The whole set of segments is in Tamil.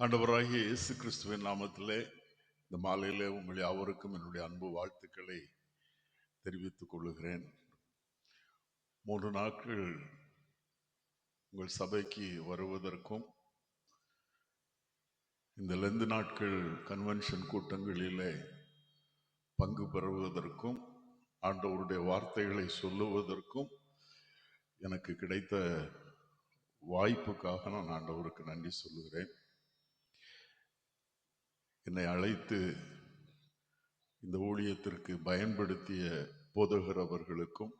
ஆண்டவராகிய இயேசு கிறிஸ்துவின் நாமத்திலே இந்த மாலையிலே உங்கள் யாவருக்கும் என்னுடைய அன்பு வாழ்த்துக்களை தெரிவித்துக் கொள்கிறேன். 3 நாட்கள் உங்கள் சபைக்கு வருவதற்கும் இந்த லெந்து நாட்கள் கன்வென்ஷன் கூட்டங்களிலே பங்கு பெறுவதற்கும் ஆண்டவருடைய வார்த்தைகளை சொல்லுவதற்கும் எனக்கு கிடைத்த வாய்ப்புக்காக நான் ஆண்டவருக்கு நன்றி சொல்லுகிறேன். என்னை அழைத்து இந்த ஊழியத்திற்கு பயன்படுத்திய போதகர் அவர்களுக்கும்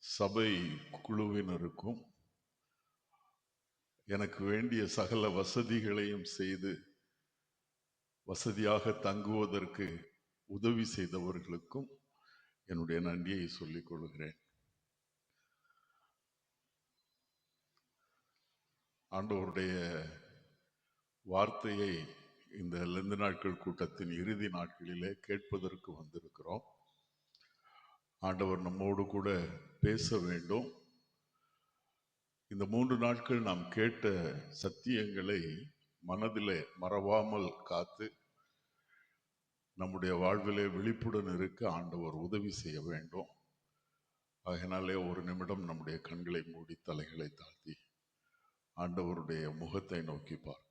சபை குழுவினருக்கும் எனக்கு வேண்டிய சகல வசதிகளையும் செய்து வசதியாக தங்குவதற்கு உதவி செய்தவர்களுக்கும் என்னுடைய நன்றியை சொல்லிக் கொள்கிறேன். ஆண்டவருடைய வார்த்தையை இந்த லெந்து நாட்கள் கூட்டத்தின் இறுதி நாட்களிலே கேட்பதற்கு வந்திருக்கிறோம். ஆண்டவர் நம்மோடு கூட பேச வேண்டும். இந்த 3 நாட்கள் நாம் கேட்ட சத்தியங்களை மனதிலே மறவாமல் காத்து நம்முடைய வாழ்விலே விழிப்புடன் இருக்க ஆண்டவர் உதவி செய்ய வேண்டும். அதனாலே ஒரு நிமிடம் நம்முடைய கண்களை மூடி தலைகளை தாழ்த்தி ஆண்டவருடைய முகத்தை நோக்கி பார்க்கிறோம்.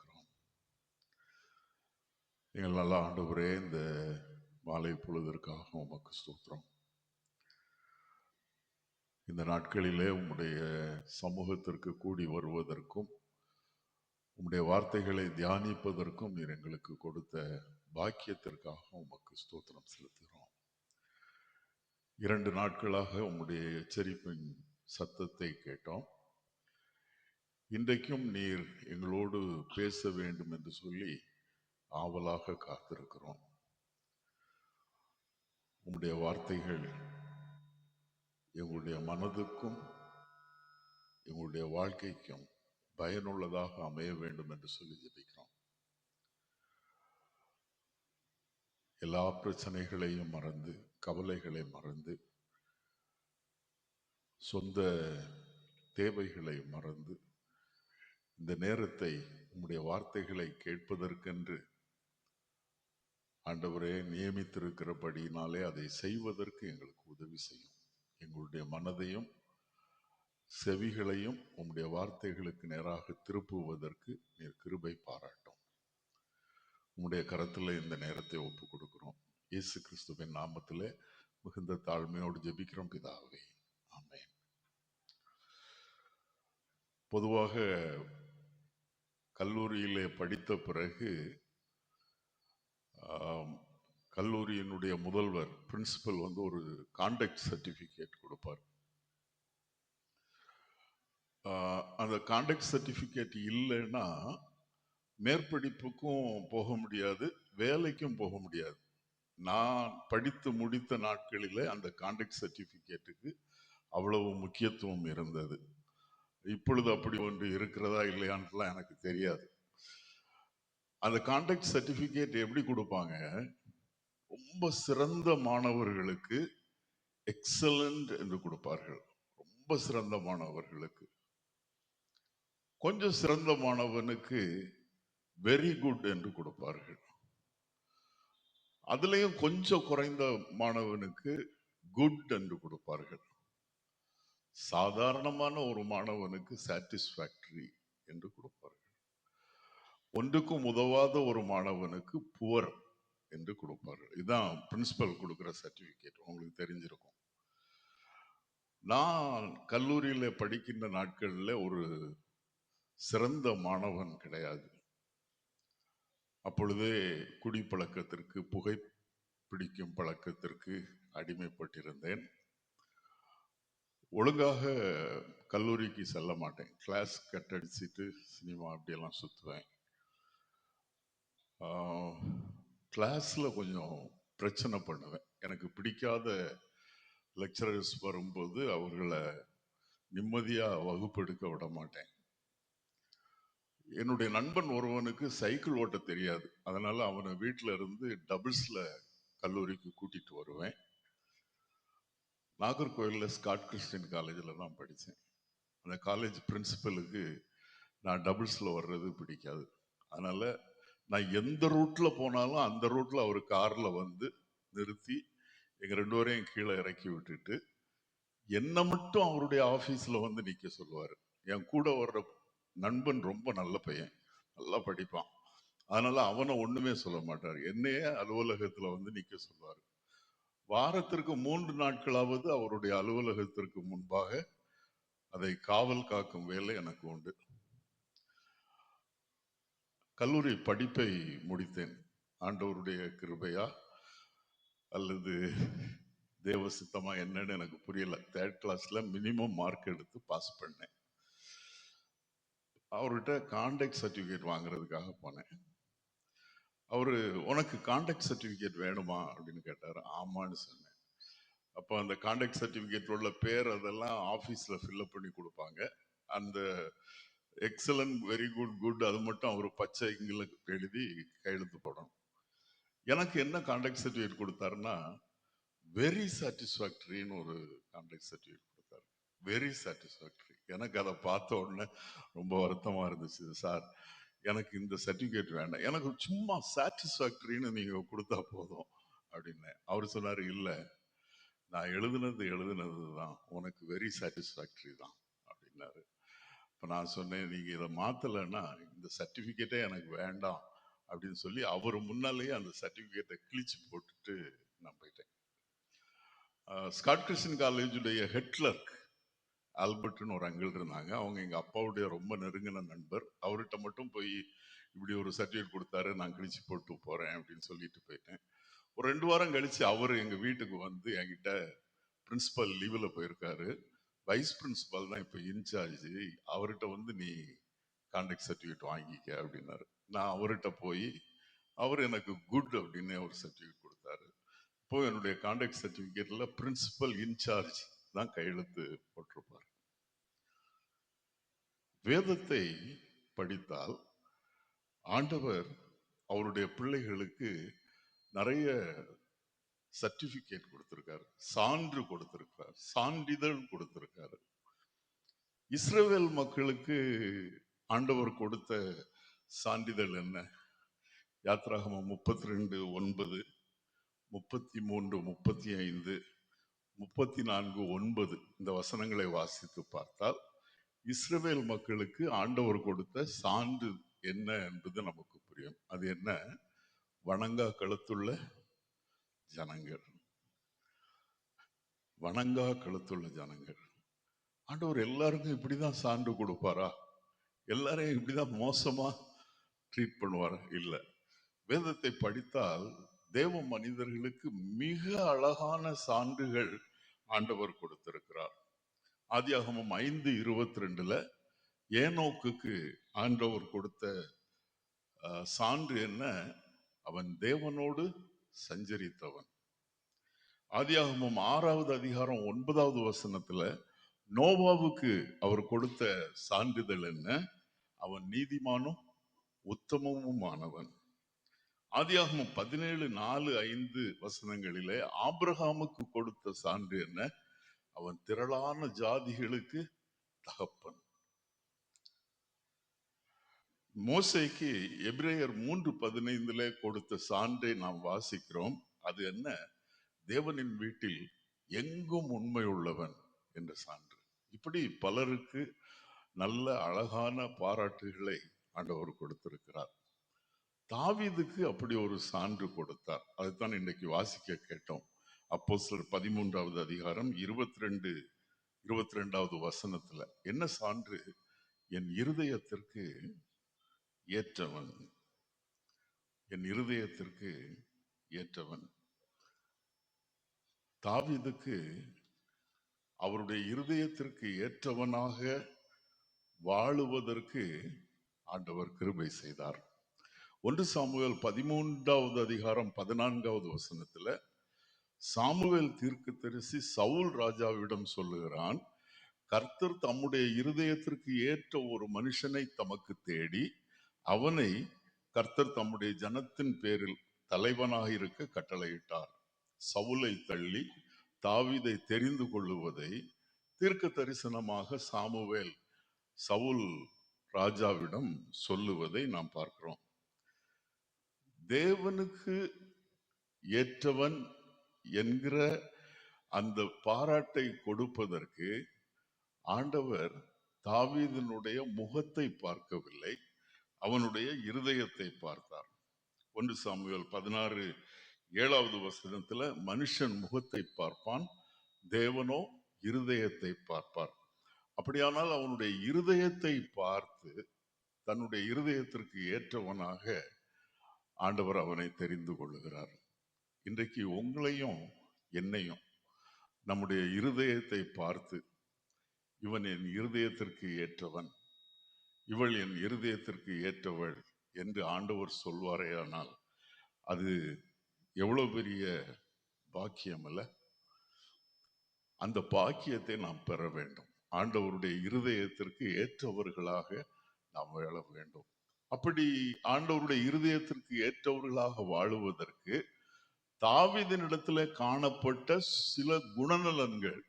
நீங்கள் நல்லா ஆண்டவரே, இந்த மாலை பொழுதற்காக உமக்கு ஸ்தோத்திரம். இந்த நாட்களிலே உம்முடைய சமூகத்திற்கு கூடி வருவதற்கும் உம்முடைய வார்த்தைகளை தியானிப்பதற்கும் நீர் எங்களுக்கு கொடுத்த பாக்கியத்திற்காக உமக்கு ஸ்தோத்திரம் செலுத்துகிறோம். 2 நாட்களாக உம்முடைய எச்சரிப்பின் சத்தத்தை கேட்டோம். இன்றைக்கும் நீர் எங்களோடு பேச வேண்டும் என்று சொல்லி ஆவலாக காத்திருக்கிறோம். உம்முடைய வார்த்தைகள் எங்களுடைய மனதுக்கும் எங்களுடைய வாழ்க்கைக்கும் பயனுள்ளதாக அமைய வேண்டும் என்று சொல்லி ஜெபிக்கிறோம். எல்லா பிரச்சனைகளையும் மறந்து, கவலைகளை மறந்து, சொந்த தேவைகளை மறந்து இந்த நேரத்தை உம்முடைய வார்த்தைகளை கேட்பதற்கென்று ஆண்டவரே நியமித்திருக்கிறபடியினாலே அதை செய்வதற்கு எங்களுக்கு உதவி செய்யும். எங்களுடைய மனதையும் செவிகளையும் உம்முடைய வார்த்தைகளுக்கு நேராக திருப்புவதற்கு நீர் கிருபை பாராட்டும். உம்முடைய கரத்தில் இந்த நேரத்தை ஒப்புக் கொடுக்கிறோம். இயேசு கிறிஸ்துவின் நாமத்திலே மிகுந்த தாழ்மையோடு ஜெபிக்கிறோம் பிதாவே, ஆமென். பொதுவாக கல்லூரியிலே படித்த பிறகு கல்லூரியினுடைய முதல்வர் பிரின்சிபல் ஒரு கான்டாக்ட் சர்டிஃபிகேட் கொடுப்பார். அந்த கான்டாக்ட் சர்டிஃபிகேட் இல்லைன்னா மேற்படிப்புக்கும் போக முடியாது, வேலைக்கும் போக முடியாது. நான் படித்து முடித்த நாட்களில் அந்த கான்டாக்ட் சர்டிஃபிகேட்டுக்கு அவ்வளவு முக்கியத்துவம் இருந்தது. இப்பொழுது அப்படி ஒன்று இருக்கிறதா இல்லையான்லாம் எனக்கு தெரியாது. அந்த கான்டாக்ட் சர்டிஃபிகேட் எப்படி கொடுப்பாங்க? ரொம்ப சிறந்த மாணவர்களுக்கு எக்ஸலண்ட் என்று கொடுப்பார்கள். ரொம்ப சிறந்த மாணவர்களுக்கு. கொஞ்சம் சிறந்த மாணவனுக்கு வெரி குட் என்று கொடுப்பார்கள். அதுலயும் கொஞ்சம் குறைந்த மாணவனுக்கு குட் என்று கொடுப்பார்கள். சாதாரணமான ஒரு மாணவனுக்கு சாட்டிஸ்பாக்டரி என்று கொடுப்பார்கள். ஒன்றுக்கும் உதவாத ஒரு மாணவனுக்கு புவர் என்று கொடுப்பார்கள். இதுதான் பிரின்சிபல் கொடுக்கிற சர்டிபிகேட். உங்களுக்கு தெரிஞ்சிருக்கும். நான் கல்லூரியில படிக்கின்ற நாட்கள்ல ஒரு சிறந்த மாணவன் கிடையாது. அப்பொழுதே குடிப்பழக்கத்திற்கு, புகை பிடிக்கும் பழக்கத்திற்கு அடிமைப்பட்டிருந்தேன். ஒழுங்காக கல்லூரிக்கு செல்ல மாட்டேன். கிளாஸ் கட்டடிச்சிட்டு சினிமா அப்படியெல்லாம் சுற்றுவேன். கிளாஸ்ல கொஞ்சம் பிரச்சனை பண்ணுவேன். எனக்கு பிடிக்காத லெக்சரர்ஸ் வரும்போது அவர்களை நிம்மதியா வகுப்பெடுக்க விட மாட்டேன். என்னுடைய நண்பன் ஒருவனுக்கு சைக்கிள் ஓட்ட தெரியாது. அதனால அவனை வீட்டில இருந்து டபுள்ஸ்ல கல்லூரிக்கு கூட்டிட்டு வருவேன். நாகர்கோயிலில் ஸ்காட் கிறிஸ்டியன் காலேஜில் தான் படித்தேன். அந்த காலேஜ் பிரின்சிபலுக்கு நான் டபுள்ஸில் வர்றது பிடிக்காது. அதனால நான் எந்த ரூட்ல போனாலும் அந்த ரூட்ல அவர் கார்ல வந்து நிறுத்தி எங்க 2 பேரையும் கீழே இறக்கி விட்டுட்டு என்ன மட்டும் அவருடைய ஆபீஸ்ல வந்து நிக்க சொல்லுவாரு. என் கூட வர்ற நண்பன் ரொம்ப நல்ல பையன், நல்லா படிப்பான். அதனால அவனை ஒண்ணுமே சொல்ல மாட்டார். என்னையே அலுவலகத்துல வந்து நிக்க சொல்வார். வாரத்திற்கு 3 நாட்களாவது அவருடைய அலுவலகத்திற்கு முன்பாக அதை காவல் காக்கும் வேலை எனக்கு உண்டு. கல்லூரி படிப்பை முடித்தேன். ஆண்டவருடைய கிருபையா அல்லது தேவ சித்தமா என்னன்னு எனக்கு புரியல. 3rd கிளாஸ்ல மினிமம் மார்க் எடுத்து பாஸ் பண்ணேன். அவர்கிட்ட கான்டாக்ட் சர்டிபிகேட் வாங்குறதுக்காக போனேன். அவரு உனக்கு கான்டாக்ட் சர்டிபிகேட் வேணுமா அப்படின்னு கேட்டாரு. ஆமான்னு சொன்னேன். அப்போ அந்த கான்டாக்ட் சர்டிபிகேட் உள்ள பேர் அதெல்லாம் ஆபீஸ்ல ஃபில்அப் பண்ணி கொடுப்பாங்க. அந்த எக்ஸலன்ட், வெரி குட், குட் அது மட்டும் அவர் பச்சை இங்கில எழுதி கையெழுத்து போடணும். எனக்கு என்ன கான்டாக்ட் சர்டிபிகேட் கொடுத்தாருன்னா வெரி சாட்டிஸ்ஃபேக்டரின்னு ஒரு கான்டாக்ட் சர்டிபிகேட் கொடுத்தாரு. Very satisfactory. எனக்கு அதை பார்த்த உடனே ரொம்ப வருத்தமா இருந்துச்சு. சார், எனக்கு இந்த சர்டிபிகேட் வேண்டாம், எனக்கு சும்மா சாட்டிஸ்ஃபேக்டரின்னு நீங்க கொடுத்தா போதும் அப்படின்னு. அவர் சொன்னாரு, இல்ல நான் எழுதுனது தான், உனக்கு வெரி சாட்டிஸ்ஃபேக்டரி தான் அப்படின்னாரு. இப்போ நான் சொன்னேன், நீங்க இதை மாத்தலைன்னா இந்த சர்டிபிகேட்டே எனக்கு வேண்டாம் அப்படின்னு சொல்லி அவர் முன்னாலேயே அந்த சர்டிபிகேட்டை கிழிச்சு போட்டுட்டு நான் போயிட்டேன். ஸ்காட் கிறிஸ்டியன் காலேஜுடைய ஹெட் கிளர்க் ஆல்பர்ட்னு ஒரு அங்கிள் இருந்தாங்க. அவங்க எங்க அப்பாவுடைய ரொம்ப நெருங்கின நண்பர். அவர்கிட்ட மட்டும் போய் இப்படி ஒரு சர்டிஃபிகேட் கொடுத்தாரு, நான் கிழிச்சு போட்டு போறேன் அப்படின்னு சொல்லிட்டு போயிட்டேன். ஒரு 2 வாரம் கழிச்சு அவர் எங்க வீட்டுக்கு வந்து என்கிட்ட, பிரின்சிபல் லீவ்ல போயிருக்காரு, வைஸ் பிரின்சிபல் தான் இப்போ இன்சார்ஜ், அவர்கிட்ட வந்து நீ கான்டாக்ட் சர்டிஃபிகேட் வாங்கிக்க அப்படின்னாரு. நான் அவர்கிட்ட போய் அவர் எனக்கு குட் அப்படின்னு ஒரு சர்டிஃபிகேட் கொடுத்தாரு. இப்போ என்னுடைய கான்டாக்ட் சர்டிஃபிகேட்ல பிரின்சிபல் இன்சார்ஜ் தான் கையெழுத்து போட்டிருப்பார். வேதத்தை படித்தால் ஆண்டவர் அவருடைய பிள்ளைகளுக்கு நிறைய சர்டிபிகேட் கொடுத்திருக்காரு, சான்று கொடுத்திருக்கார், சான்றிதழ் கொடுத்திருக்காரு. இஸ்ரவேல் மக்களுக்கு ஆண்டவர் கொடுத்த சான்றிதழ் என்ன? யாத்ராகமம் 32:9, 33:35, 34:9 இந்த வசனங்களை வாசித்து பார்த்தால் இஸ்ரவேல் மக்களுக்கு ஆண்டவர் கொடுத்த சான்று என்ன என்பது நமக்கு புரியும். அது என்ன? வணங்கா கழுத்துள்ள ஜனங்கள், வணங்கா கழுத்துள்ள ஜனங்கள். ஆண்டவர் எல்லாருக்கும் இப்படிதான் சான்று கொடுப்பாரா? எல்லாரையும் இப்படிதான் மோசமா ட்ரீட் பண்ணுவாரா? இல்லை. வேதத்தை படித்தால் தேவ மனிதர்களுக்கு மிக அழகான சான்றுகள் ஆண்டவர் கொடுத்திருக்கிறார். ஆதியாகமம் 5:22 ஏனோக்குக்கு ஆண்டவர் கொடுத்த சான்று என்ன? அவன் தேவனோடு சஞ்சரித்தவன். ஆதியாகமம் 6வது அதிகாரம் 9வது வசனத்துல நோவாவுக்கு அவர் கொடுத்த சான்றிதழ் என்ன? அவன் நீதிமானும் உத்தமமுமானவன். ஆதியாகமம் 17:4-5 வசனங்களிலே ஆபிரகாமுக்கு கொடுத்த சான்று என்ன? அவன் திரளான ஜாதிகளுக்கு தகப்பன். மோசேக்கு எபிரேயர் 3:15 கொடுத்த சான்றை நாம் வாசிக்கிறோம். அது என்ன? தேவனின் வீட்டில் எங்கும் உண்மை உள்ளவன் என்ற சான்று. இப்படி பலருக்கு நல்ல அழகான பாராட்டுகளை ஆண்டவர் கொடுத்திருக்கிறார். தாவீதுக்கு அப்படி ஒரு சான்று கொடுத்தார். அதுதான் இன்றைக்கு வாசிக்க கேட்டோம். அப்போஸ்தலர் 13வது அதிகாரம் 22வது வசனத்துல என்ன சான்று? என் இருதயத்திற்கு ஏற்றவன், என் இருதயத்திற்கு ஏற்றவன். தாவீதுக்கு அவருடைய இருதயத்திற்கு ஏற்றவனாக வாழுவதற்கு ஆண்டவர் கிருபை செய்தார். 1 சாமுவேல் 13வது அதிகாரம் 14வது வசனத்துல சாமுவேல் தீர்க்கதரிசி சவுல் ராஜாவிடம் சொல்லுகிறான், கர்த்தர் தம்முடைய இருதயத்திற்கு ஏற்ற ஒரு மனுஷனை தமக்கு தேடி அவனை கர்த்தர் தம்முடைய ஜனத்தின் பேரில் தலைவனாக இருக்க கட்டளையிட்டார். சவுலை தள்ளி தாவீதை தெரிந்து கொள்ளுவதை தீர்க்க தரிசனமாக சாமுவேல் சவுல் ராஜாவிடம் சொல்லுவதை நாம் பார்க்கிறோம். தேவனுக்கு ஏற்றவன் என்கிற அந்த பாராட்டை கொடுப்பதற்கு ஆண்டவர் தாவீதினுடைய முகத்தை பார்க்கவில்லை, அவனுடைய இருதயத்தை பார்த்தார். 1 சாமுவேல் 16:7 மனுஷன் முகத்தை பார்ப்பான், தேவனோ இருதயத்தை பார்ப்பார். அப்படியானால் அவனுடைய இருதயத்தை பார்த்து தன்னுடைய இருதயத்திற்கு ஏற்றவனாக ஆண்டவர் அவனை தெரிந்து கொள்ளுகிறார். இன்றைக்கு உங்களையும் என்னையும் நம்முடைய இருதயத்தை பார்த்து, இவன் என் இருதயத்திற்கு ஏற்றவன், இவள் என் இருதயத்திற்கு ஏற்றவள் என்று ஆண்டவர் சொல்வாரேயானால் அது எவ்வளவு பெரிய பாக்கியம் அல்ல? அந்த பாக்கியத்தை நாம் பெற வேண்டும். ஆண்டவருடைய இருதயத்திற்கு ஏற்றவர்களாக நாம் வாழ வேண்டும். அப்படி ஆண்டவருடைய இருதயத்திற்கு ஏற்றவர்களாக வாழுவதற்கு தாவீதினிடத்துல காணப்பட்ட சில குணநலன்கள்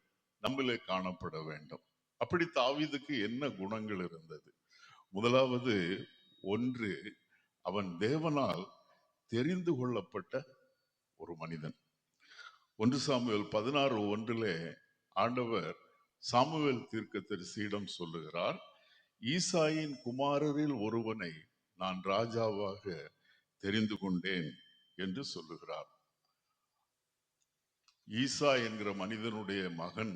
நம்மிலே காணப்பட வேண்டும். அப்படி தாவீதுக்கு என்ன குணங்கள் இருந்தது? முதலாவது, ஒன்று, அவன் தேவனால் தெரிந்து கொள்ளப்பட்ட ஒரு மனிதன். 1 சாமுவேல் 16:1 ஆண்டவர் சாமுவேல் தீர்க்கதரிசியிடம் சொல்லுகிறார், ஈசாயின் குமாரரில் ஒருவனை நான் ராஜாவாக தெரிந்து கொண்டேன் என்று சொல்லுகிறார். ஈசா என்கிற மனிதனுடைய மகன்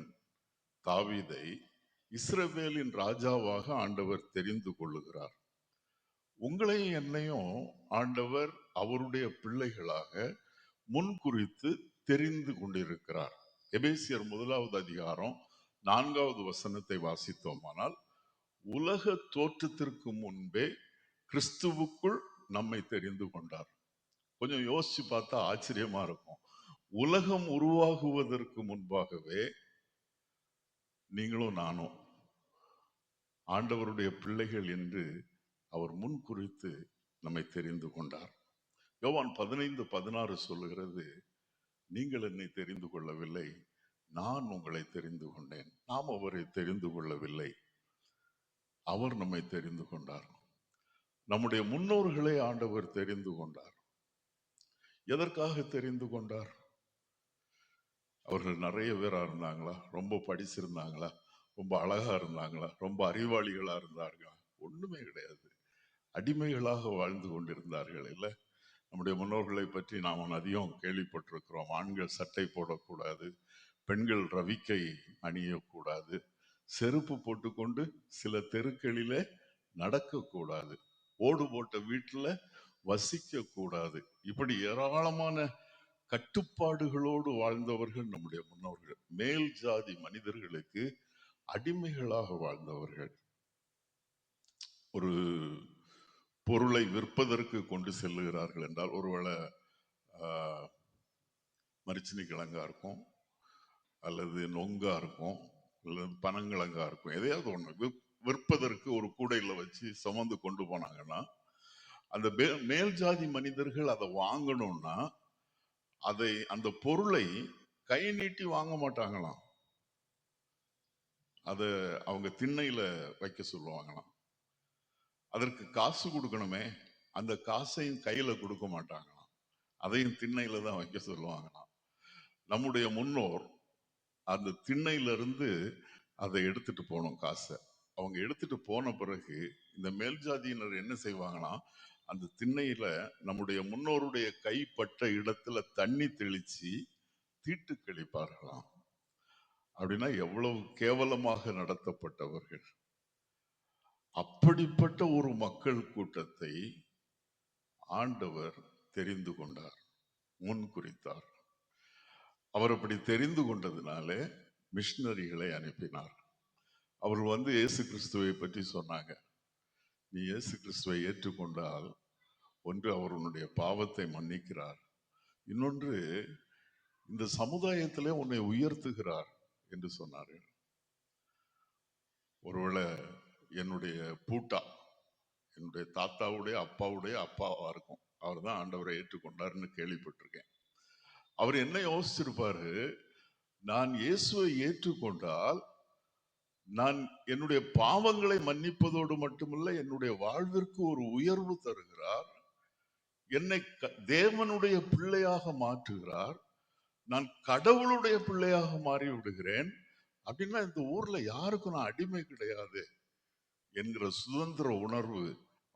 தாவீதை இஸ்ரவேலின் ராஜாவாக ஆண்டவர் தெரிந்து கொள்ளுகிறார். உங்களையும் என்னையும் ஆண்டவர் அவருடைய பிள்ளைகளாக முன்குறித்து தெரிந்து கொண்டிருக்கிறார். எபேசியர் 1:4 வாசித்தோமானால், உலக தோற்றத்திற்கு முன்பே கிறிஸ்துவுக்குள் நம்மை தெரிந்து கொண்டார். கொஞ்சம் யோசிச்சு பார்த்தா ஆச்சரியமா இருக்கும். உலகம் உருவாகுவதற்கு முன்பாகவே நீங்களும் நானும் ஆண்டவருடைய பிள்ளைகள் என்று அவர் முன் குறித்து நம்மை தெரிந்து கொண்டார். யோவான் 15:16 சொல்லுகிறது, நீங்கள் என்னை தெரிந்து கொள்ளவில்லை, நான் உங்களை தெரிந்து கொண்டேன். நாம் அவரை தெரிந்து கொள்ளவில்லை, அவர் நம்மை தெரிந்து கொண்டார். நம்முடைய முன்னோர்களை ஆண்டவர் தெரிந்து கொண்டார். எதற்காக தெரிந்து கொண்டார்? அவர்கள் நிறைய பேரா இருந்தாங்களா? ரொம்ப படிச்சிருந்தாங்களா? ரொம்ப அழகா இருந்தாங்களா? ரொம்ப அறிவாளிகளா இருந்தார்களா? ஒண்ணுமே கிடையாது. அடிமைகளாக வாழ்ந்து கொண்டிருந்தார்கள். இல்ல, நம்முடைய முன்னோர்களை பற்றி நாம் அதிகம் கேள்விப்பட்டிருக்கிறோம். ஆண்கள் சட்டை போடக்கூடாது, பெண்கள் ரவிக்கை அணியக்கூடாது, செருப்பு போட்டுக்கொண்டு சில தெருக்களிலே நடக்கக்கூடாது, ஓடு போட்ட வீட்டுல வசிக்க கூடாது. இப்படி ஏராளமான கட்டுப்பாடுகளோடு வாழ்ந்தவர்கள் நம்முடைய முன்னோர்கள். மேல் ஜாதி மனிதர்களுக்கு அடிமைகளாக வாழ்ந்தவர்கள். ஒரு பொருளை விற்பதற்கு கொண்டு செல்லுகிறார்கள் என்றால், ஒருவேளை மரிச்சினி கிழங்கா இருக்கும், அல்லது நொங்கா இருக்கும், அல்லது பனங்கிழங்கா இருக்கும், எதையாவது ஒண்ணு விற்பதற்கு ஒரு கூடையில வச்சு சுமந்து கொண்டு போனாங்கன்னா, அந்த மேல் ஜாதி மனிதர்கள் அதை வாங்கணும்னா அந்த பொருளை கை நீட்டி வாங்க மாட்டாங்களாம். அதை அவங்க திண்ணையில வைக்க சொல்லுவாங்களாம். அதற்கு காசு கொடுக்கணுமே, அந்த காசையும் கையில கொடுக்க மாட்டாங்களாம், அதையும் திண்ணையில தான் வைக்க சொல்லுவாங்களாம். நம்முடைய முன்னோர் அந்த திண்ணையிலிருந்து அதை எடுத்துட்டு போனோம் காசை. அவங்க எடுத்துட்டு போன பிறகு இந்த மேல் ஜாதியினர் என்ன செய்வாங்கன்னா, அந்த திண்ணையில நம்முடைய முன்னோருடைய கைப்பட்ட இடத்துல தண்ணி தெளிச்சு தீட்டு கழிப்பார்களாம். அப்படின்னா எவ்வளவு கேவலமாக நடத்தப்பட்டவர்கள். அப்படிப்பட்ட ஒரு மக்கள் கூட்டத்தை ஆண்டவர் தெரிந்து கொண்டார், முன் குறித்தார். அவர் அப்படி தெரிந்து கொண்டதுனாலே மிஷினரிகளை அனுப்பினார். அவர் இயேசு கிறிஸ்துவை பற்றி சொன்னாங்க. நீ இயேசு கிறிஸ்துவை ஏற்றுக்கொண்டால், ஒன்று அவர் உன்னுடைய பாவத்தை மன்னிக்கிறார், இன்னொன்று இந்த சமுதாயத்திலே உன்னை உயர்த்துகிறார் என்று சொன்னார்கள். ஒருவேளை என்னுடைய பூட்டா என்னுடைய தாத்தாவுடைய அப்பாவுடைய அப்பாவா இருக்கும், அவர் தான் ஆண்டவரை ஏற்றுக்கொண்டார்னு கேள்விப்பட்டிருக்கேன். அவர் என்ன யோசிச்சிருப்பாரு, நான் இயேசுவை ஏற்றுக்கொண்டால் நான் என்னுடைய பாவங்களை மன்னிப்பதோடு மட்டுமல்ல, என்னுடைய வாழ்விற்கு ஒரு உயர்வு தருகிறார், என்னை தேவனுடைய பிள்ளையாக மாற்றுகிறார், நான் கடவுளுடைய பிள்ளையாக மாறி விடுகிறேன். அப்படின்னா இந்த ஊர்ல யாருக்கும் நான் அடிமை கிடையாது என்கிற சுதந்திர உணர்வு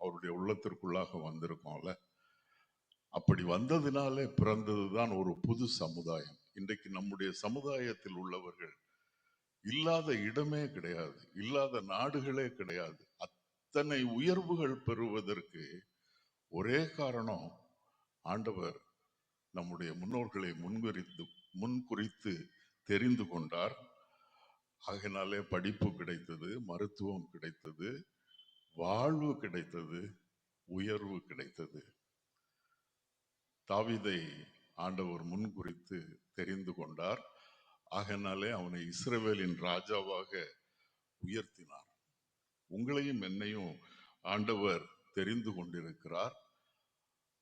அவருடைய உள்ளத்திற்குள்ளாக வந்திருக்கோம்ல. அப்படி வந்ததினாலே பிறந்ததுதான் ஒரு புது சமுதாயம். இன்றைக்கு நம்முடைய சமுதாயத்தில் உள்ளவர்கள் இல்லாத இடமே கிடையாது, இல்லாத நாடுகளே கிடையாது. அத்தனை உயர்வுகள் பெறுவதற்கு ஒரே காரணம், ஆண்டவர் நம்முடைய முன்னோர்களை முன்குறித்து தெரிந்து கொண்டார். ஆகினாலே படிப்பு கிடைத்தது, மருத்துவம் கிடைத்தது, வாழ்வு கிடைத்தது, உயர்வு கிடைத்தது. தாவீதை ஆண்டவர் முன்குறித்து தெரிந்து கொண்டார். ஆகினாலே அவனை இஸ்ரவேலின் ராஜாவாக உயர்த்தினார். உங்களையும் என்னையும் ஆண்டவர் தெரிந்து கொண்டிருக்கிறார்,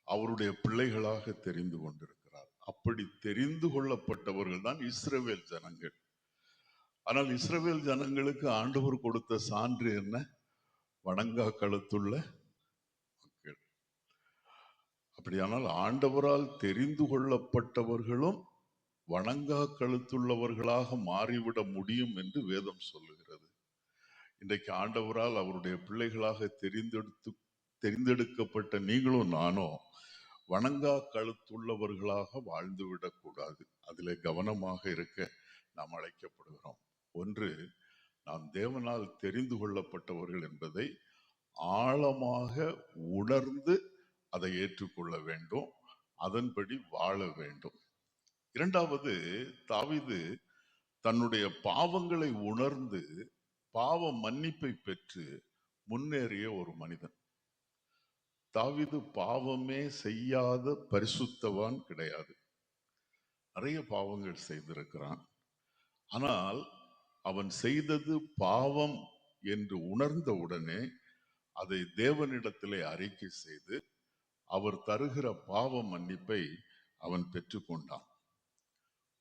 அவருடைய பிள்ளைகளாக தெரிந்து கொண்டிருக்கிறார். அப்படி தெரிந்து கொள்ளப்பட்டவர்கள் தான் இஸ்ரவேல் ஜனங்கள். ஆனால் இஸ்ரவேல் ஜனங்களுக்கு ஆண்டவர் கொடுத்த சான்று என்ன? வணங்கா கழுத்துள்ள மக்கள். அப்படியானால் ஆண்டவரால் தெரிந்து கொள்ளப்பட்டவர்களும் வணங்கா கழுத்துள்ளவர்களாக மாறிவிட முடியும் என்று வேதம் சொல்லுகிறது. இன்றைக்கு ஆண்டவரால் அவருடைய பிள்ளைகளாக தெரிந்தெடுக்கப்பட்ட நீங்களும் நானும் வணங்கா கழுத்துள்ளவர்களாக வாழ்ந்துவிடக் கூடாது. அதிலே கவனமாக இருக்க நாம் அழைக்கப்படுகிறோம். ஒன்று, நாம் தேவனால் தெரிந்து கொள்ளப்பட்டவர்கள் என்பதை ஆழமாக உணர்ந்து அதை ஏற்றுக்கொள்ள வேண்டும், அதன்படி வாழ வேண்டும். இரண்டாவது, தாவீது தன்னுடைய பாவங்களை உணர்ந்து பாவ மன்னிப்பை பெற்று முன்னேறிய ஒரு மனிதன். தாவீது பாவமே செய்யாத பரிசுத்தவான் கிடையாது. நிறைய பாவங்கள் செய்திருக்கிறான். ஆனால் அவன் செய்தது பாவம் என்று உணர்ந்த உடனே அதை தேவனிடத்திலே அறிக்கை செய்து அவர் தருகிற பாவ மன்னிப்பை அவன் பெற்றுக்கொண்டான்.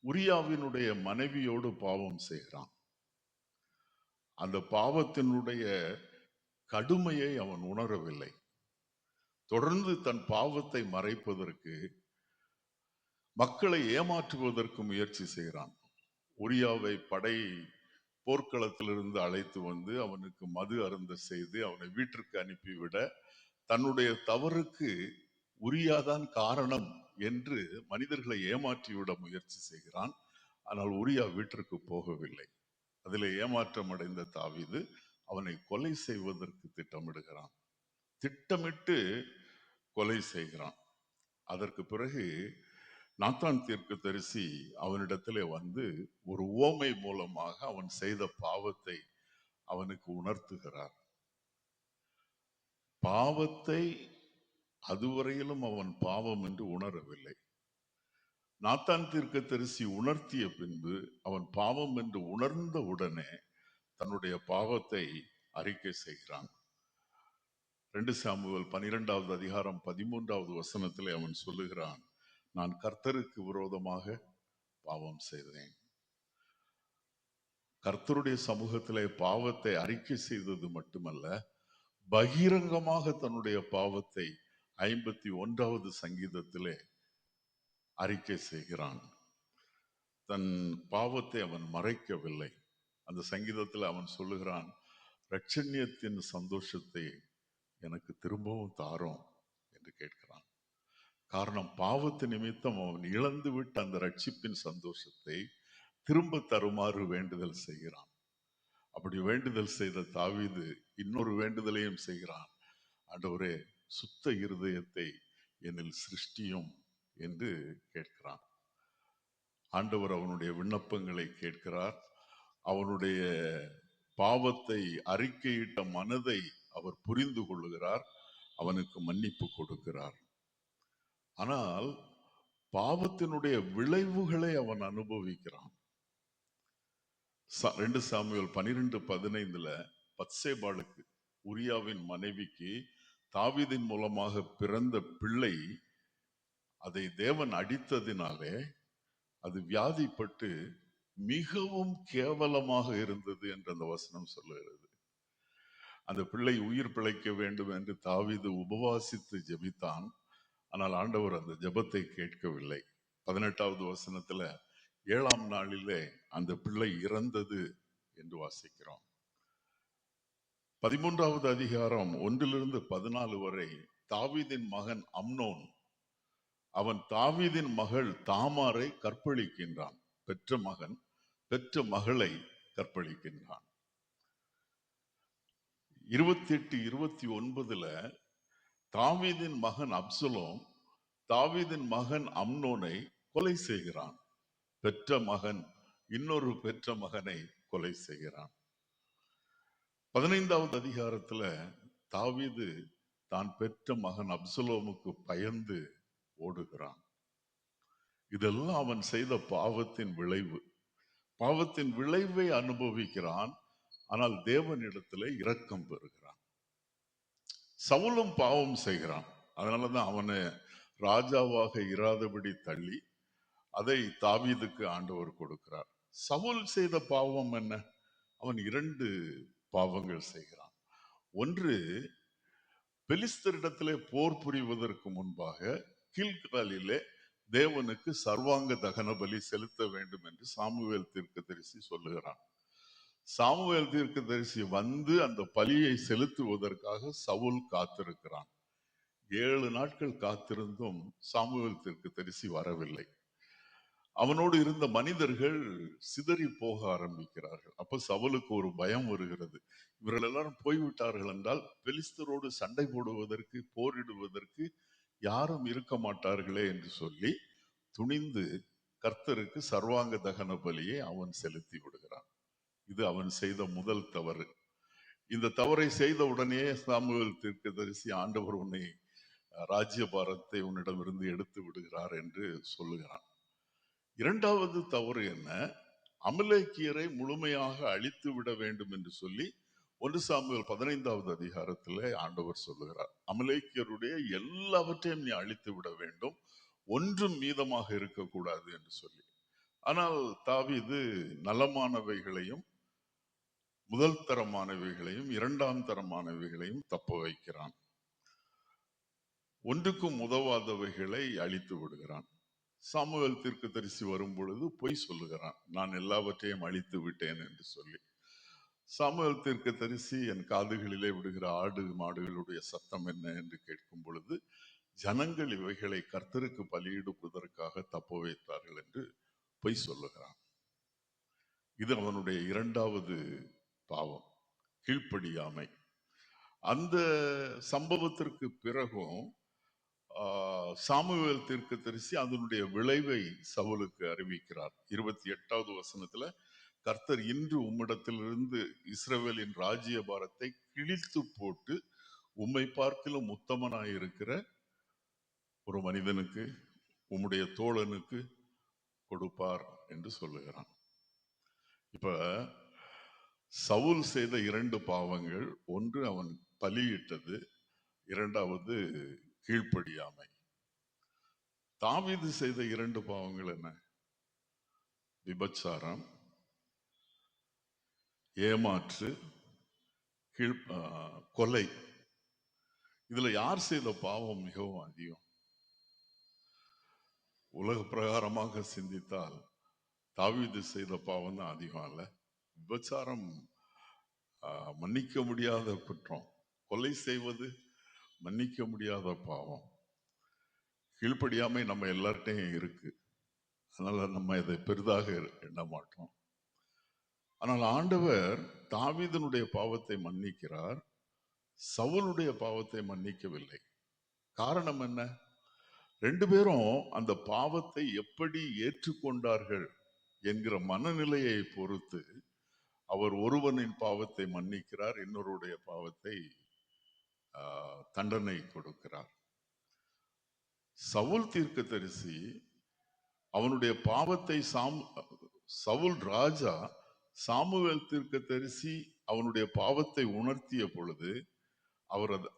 உரியாவினுடைய மனைவியோடு பாவம் செய்கிறான். அந்த பாவத்தினுடைய கடுமையை அவன் உணரவில்லை. தொடர்ந்து தன் பாவத்தை மறைப்பதற்கு, மக்களை ஏமாற்றுவதற்கு முயற்சி செய்கிறான். உரியாவை போர்க்களத்திலிருந்து அழைத்து வந்து அவனுக்கு மது அருந்த செய்து அவனை வீட்டிற்கு அனுப்பிவிட, தன்னுடைய தவறுக்கு உரியாதான் காரணம் என்று மனிதர்களை ஏமாற்றிவிட முயற்சி செய்கிறான். ஆனால் உரியா வீட்டிற்கு போகவில்லை. அதில் ஏமாற்றம் அடைந்த தாவீது அவனை கொலை செய்வதற்கு திட்டமிடுகிறான். திட்டமிட்டு கொலை செய்கிறான். அதற்கு பிறகு நாத்தான் தீர்க்கதரிசி அவனிடத்திலே வந்து ஒரு உவமை மூலமாக அவன் செய்த பாவத்தை அவனுக்கு உணர்த்துகிறார். பாவத்தை அதுவரையிலும் அவன் பாவம் என்று உணரவில்லை. நாத்தான் தீர்க்கதரிசி உணர்த்திய பின்பு அவன் பாவம் என்று உணர்ந்த உடனே தன்னுடைய பாவத்தை அறிக்கை செய்கிறான். 2 சாமுவேல் 12வது அதிகாரம் 13வது வசனத்திலே அவன் சொல்லுகிறான், நான் கர்த்தருக்கு விரோதமாக பாவம் செய்தேன். கர்த்தருடைய சமூகத்திலே பாவத்தை அறிக்கை செய்தது மட்டுமல்ல, பகிரங்கமாக தன்னுடைய பாவத்தை 51வது சங்கீதத்திலே அறிக்கை செய்கிறான். தன் பாவத்தை அவன் மறைக்கவில்லை. அந்த சங்கீதத்தில் அவன் சொல்லுகிறான், இரட்சண்யத்தின் சந்தோஷத்தை எனக்கு திரும்பவும் தாரோம் என்று கேட்கிறான். காரணம், பாவத்து நிமித்தம் அவன் இழந்து விட்ட அந்த ரட்சிப்பின் சந்தோஷத்தை திரும்ப தருமாறு வேண்டுதல் செய்கிறான். அப்படி வேண்டுதல் செய்த தாவீது இன்னொரு வேண்டுதலையும் செய்கிறான். ஆண்டவரே, சுத்த இருதயத்தை என்னில் சிருஷ்டியும் என்று கேட்கிறான். ஆண்டவர் அவனுடைய விண்ணப்பங்களை கேட்கிறார். அவனுடைய பாவத்தை அறிக்கையிட்ட மனதை அவர் புரிந்து கொள்ளுகிறார். அவனுக்கு மன்னிப்பு கொடுக்கிறார். ஆனால் பாவத்தினுடைய விளைவுகளை அவன் அனுபவிக்கிறான். 2 சாமுவேல் 12:15 பத்சேபாளுக்கு, உரியாவின் மனைவிக்கு தாவீதின் மூலமாக பிறந்த பிள்ளை, அதை தேவன் அடித்ததினாலே அது வியாதிப்பட்டு மிகவும் கேவலமாக இருந்தது என்று அந்த வசனம் சொல்லுகிறது. அந்த பிள்ளை உயிர் பிழைக்க வேண்டும் என்று தாவீது உபவாசித்து ஜெபித்தான். ஆனால் ஆண்டவர் அந்த ஜெபத்தை கேட்கவில்லை. 18வது வசனத்துல 7ஆம் நாளிலே அந்த பிள்ளை இறந்தது என்று வாசிக்கிறோம். 13வது அதிகாரம் 1-14 வரை தாவீதின் மகன் அம்னோன் அவன் தாவீதின் மகள் தாமாரை கற்பழிக்கின்றான். பெற்ற மகன் பெற்ற மகளை கற்பழிக்கின்றான். 28-29 தாவீதின் மகன் அப்சலோம் தாவீதின் மகன் அம்னோனை கொலை செய்கிறான். பெற்ற மகன் இன்னொரு பெற்ற மகனை கொலை செய்கிறான். 15வது அதிகாரத்துல தாவீது தான் பெற்ற மகன் அப்சலோமுக்கு பயந்து ஓடுகிறான். இதெல்லாம் அவன் செய்த பாவத்தின் விளைவு. பாவத்தின் விளைவை அனுபவிக்கிறான். ஆனால் தேவனிடத்திலே இரக்கம் பெறுகிறான். சவுலும் பாவம் செய்கிறான். அதனாலதான் அவனை ராஜாவாக இராதபடி தள்ளி அதை தாவீதுக்கு ஆண்டவர் கொடுக்கிறார். சவுல் செய்த பாவம் என்ன? அவன் 2 பாவங்கள் செய்கிறான். ஒன்று, பெலிஸ்தரிடத்திலே போர் புரிவதற்கு முன்பாக கில்காலிலே தேவனுக்கு சர்வாங்க தகன பலி செலுத்த வேண்டும் என்று சாமுவேல் தீர்க்கதரிசி சொல்லுகிறான். சாமுவேல் தீர்க்கதரிசி வந்து அந்த பலியை செலுத்துவதற்காக சவுல் காத்திருக்கிறான். 7 நாட்கள் காத்திருந்தும் சாமுவேல் தீர்க்கதரிசி வரவில்லை. அவனோடு இருந்த மனிதர்கள் சிதறி போக ஆரம்பிக்கிறார்கள். அப்ப சவுலுக்கு ஒரு பயம் வருகிறது. இவர்கள் எல்லாரும் போய்விட்டார்கள் என்றால் பெலிஸ்தரோடு சண்டை போடுவதற்கு போரிடுவதற்கு யாரும் இருக்க மாட்டார்களே என்று சொல்லி துணிந்து கர்த்தருக்கு சர்வாங்க தகன பலியை அவன் செலுத்தி விடுகிறான். இது அவன் செய்த முதல் தவறு. இந்த தவறை செய்த உடனே சாமுவேல் தீர்க்கதரிசி ஆண்டவர் உன்னை ராஜ்யபாரத்தை உன்னிடமிருந்து எடுத்து விடுகிறார் என்று சொல்லுகிறான். 2வது தவறு என்ன? அமலேக்கியரை முழுமையாக அழித்து விட வேண்டும் என்று சொல்லி 1 சாமுவேல் 15வது அதிகாரத்திலே ஆண்டவர் சொல்லுகிறார். அமலேக்கியருடைய எல்லாவற்றையும் நீ அழித்து விட வேண்டும், ஒன்றும் மீதமாக இருக்கக்கூடாது என்று சொல்லி. ஆனால் தாவீது நலமானவைகளையும் முதல் தரமானவைகளையும் 2ஆம் தரமானவைகளையும் தப்ப வைக்கிறான். ஒன்றுக்கும் உதவாதவைகளை அழித்து விடுகிறான். சாமுவேல் தீர்க்கதரிசி வரும் பொழுது பொய் சொல்லுகிறான், நான் எல்லாவற்றையும் அழித்து விட்டேன் என்று சொல்லி. சாமுவேல் தீர்க்கதரிசி என் காதுகளிலே விடுகிற ஆடு மாடுகளுடைய சத்தம் என்ன என்று கேட்கும் பொழுது ஜனங்கள் இவைகளை கர்த்தருக்கு பலியிடுவதற்காக தப்ப வைத்தார்கள் என்று பொய் சொல்லுகிறான். இது அவனுடைய 2வது பாவம், கீழ்ப்படியாமை. அந்த சம்பவத்திற்கு பிறகும் சாமுவேல் தீர்க்கதரிசி அதனுடைய விளைவை சவுலுக்கு அறிவிக்கிறார். 28வது வசனத்துல கர்த்தர் இன்று உம்மிடத்திலிருந்து இஸ்ரவேலின் ராஜ்யபாரத்தை கிழித்து போட்டு உம்மை பார்க்கிலும் உத்தமனாயிருக்கிற ஒரு மனிதனுக்கு உம்முடைய தோழனுக்கு கொடுப்பார் என்று சொல்லுகிறான். இப்ப சவுல் செய்த 2 பாவங்கள், ஒன்று அவன் பலியிட்டது, 2வது கீழ்ப்படியாமை. தாவீது செய்த 2 பாவங்கள் என்ன? விபச்சாரம், ஏமாற்று, கொலை. இதுல யார் செய்த பாவம் மிகவும் அதிகம்? உலக பிரகாரமாக சிந்தித்தால் தாவீது செய்த பாவம் தான் அதிகம் அல்ல? விபச்சாரம் மன்னிக்க முடியாத குற்றம், கொலை செய்வது மன்னிக்க முடியாத பாவம். கீழ்ப்படியாமை நம்ம எல்லார்ட்டையும் இருக்கு, அதனால நம்ம இதை பெரிதாக எண்ண மாட்டோம். ஆனால் ஆண்டவர் தாவீதனுடைய பாவத்தை மன்னிக்கிறார், சவுலுடைய பாவத்தை மன்னிக்கவில்லை. காரணம் என்ன? 2 பேரும் அந்த பாவத்தை எப்படி ஏற்றுக்கொண்டார்கள் என்கிற மனநிலையை பொறுத்து அவர் ஒருவனின் பாவத்தை மன்னிக்கிறார், இன்னொருடைய பாவத்தை தண்டனை கொடுக்கிறார். சவுல் தீர்க்கதரிசி அவனுடைய பாவத்தை சவுல் ராஜா சாமுவேல் தீர்க்கதரிசி அவனுடைய பாவத்தை உணர்த்திய பொழுது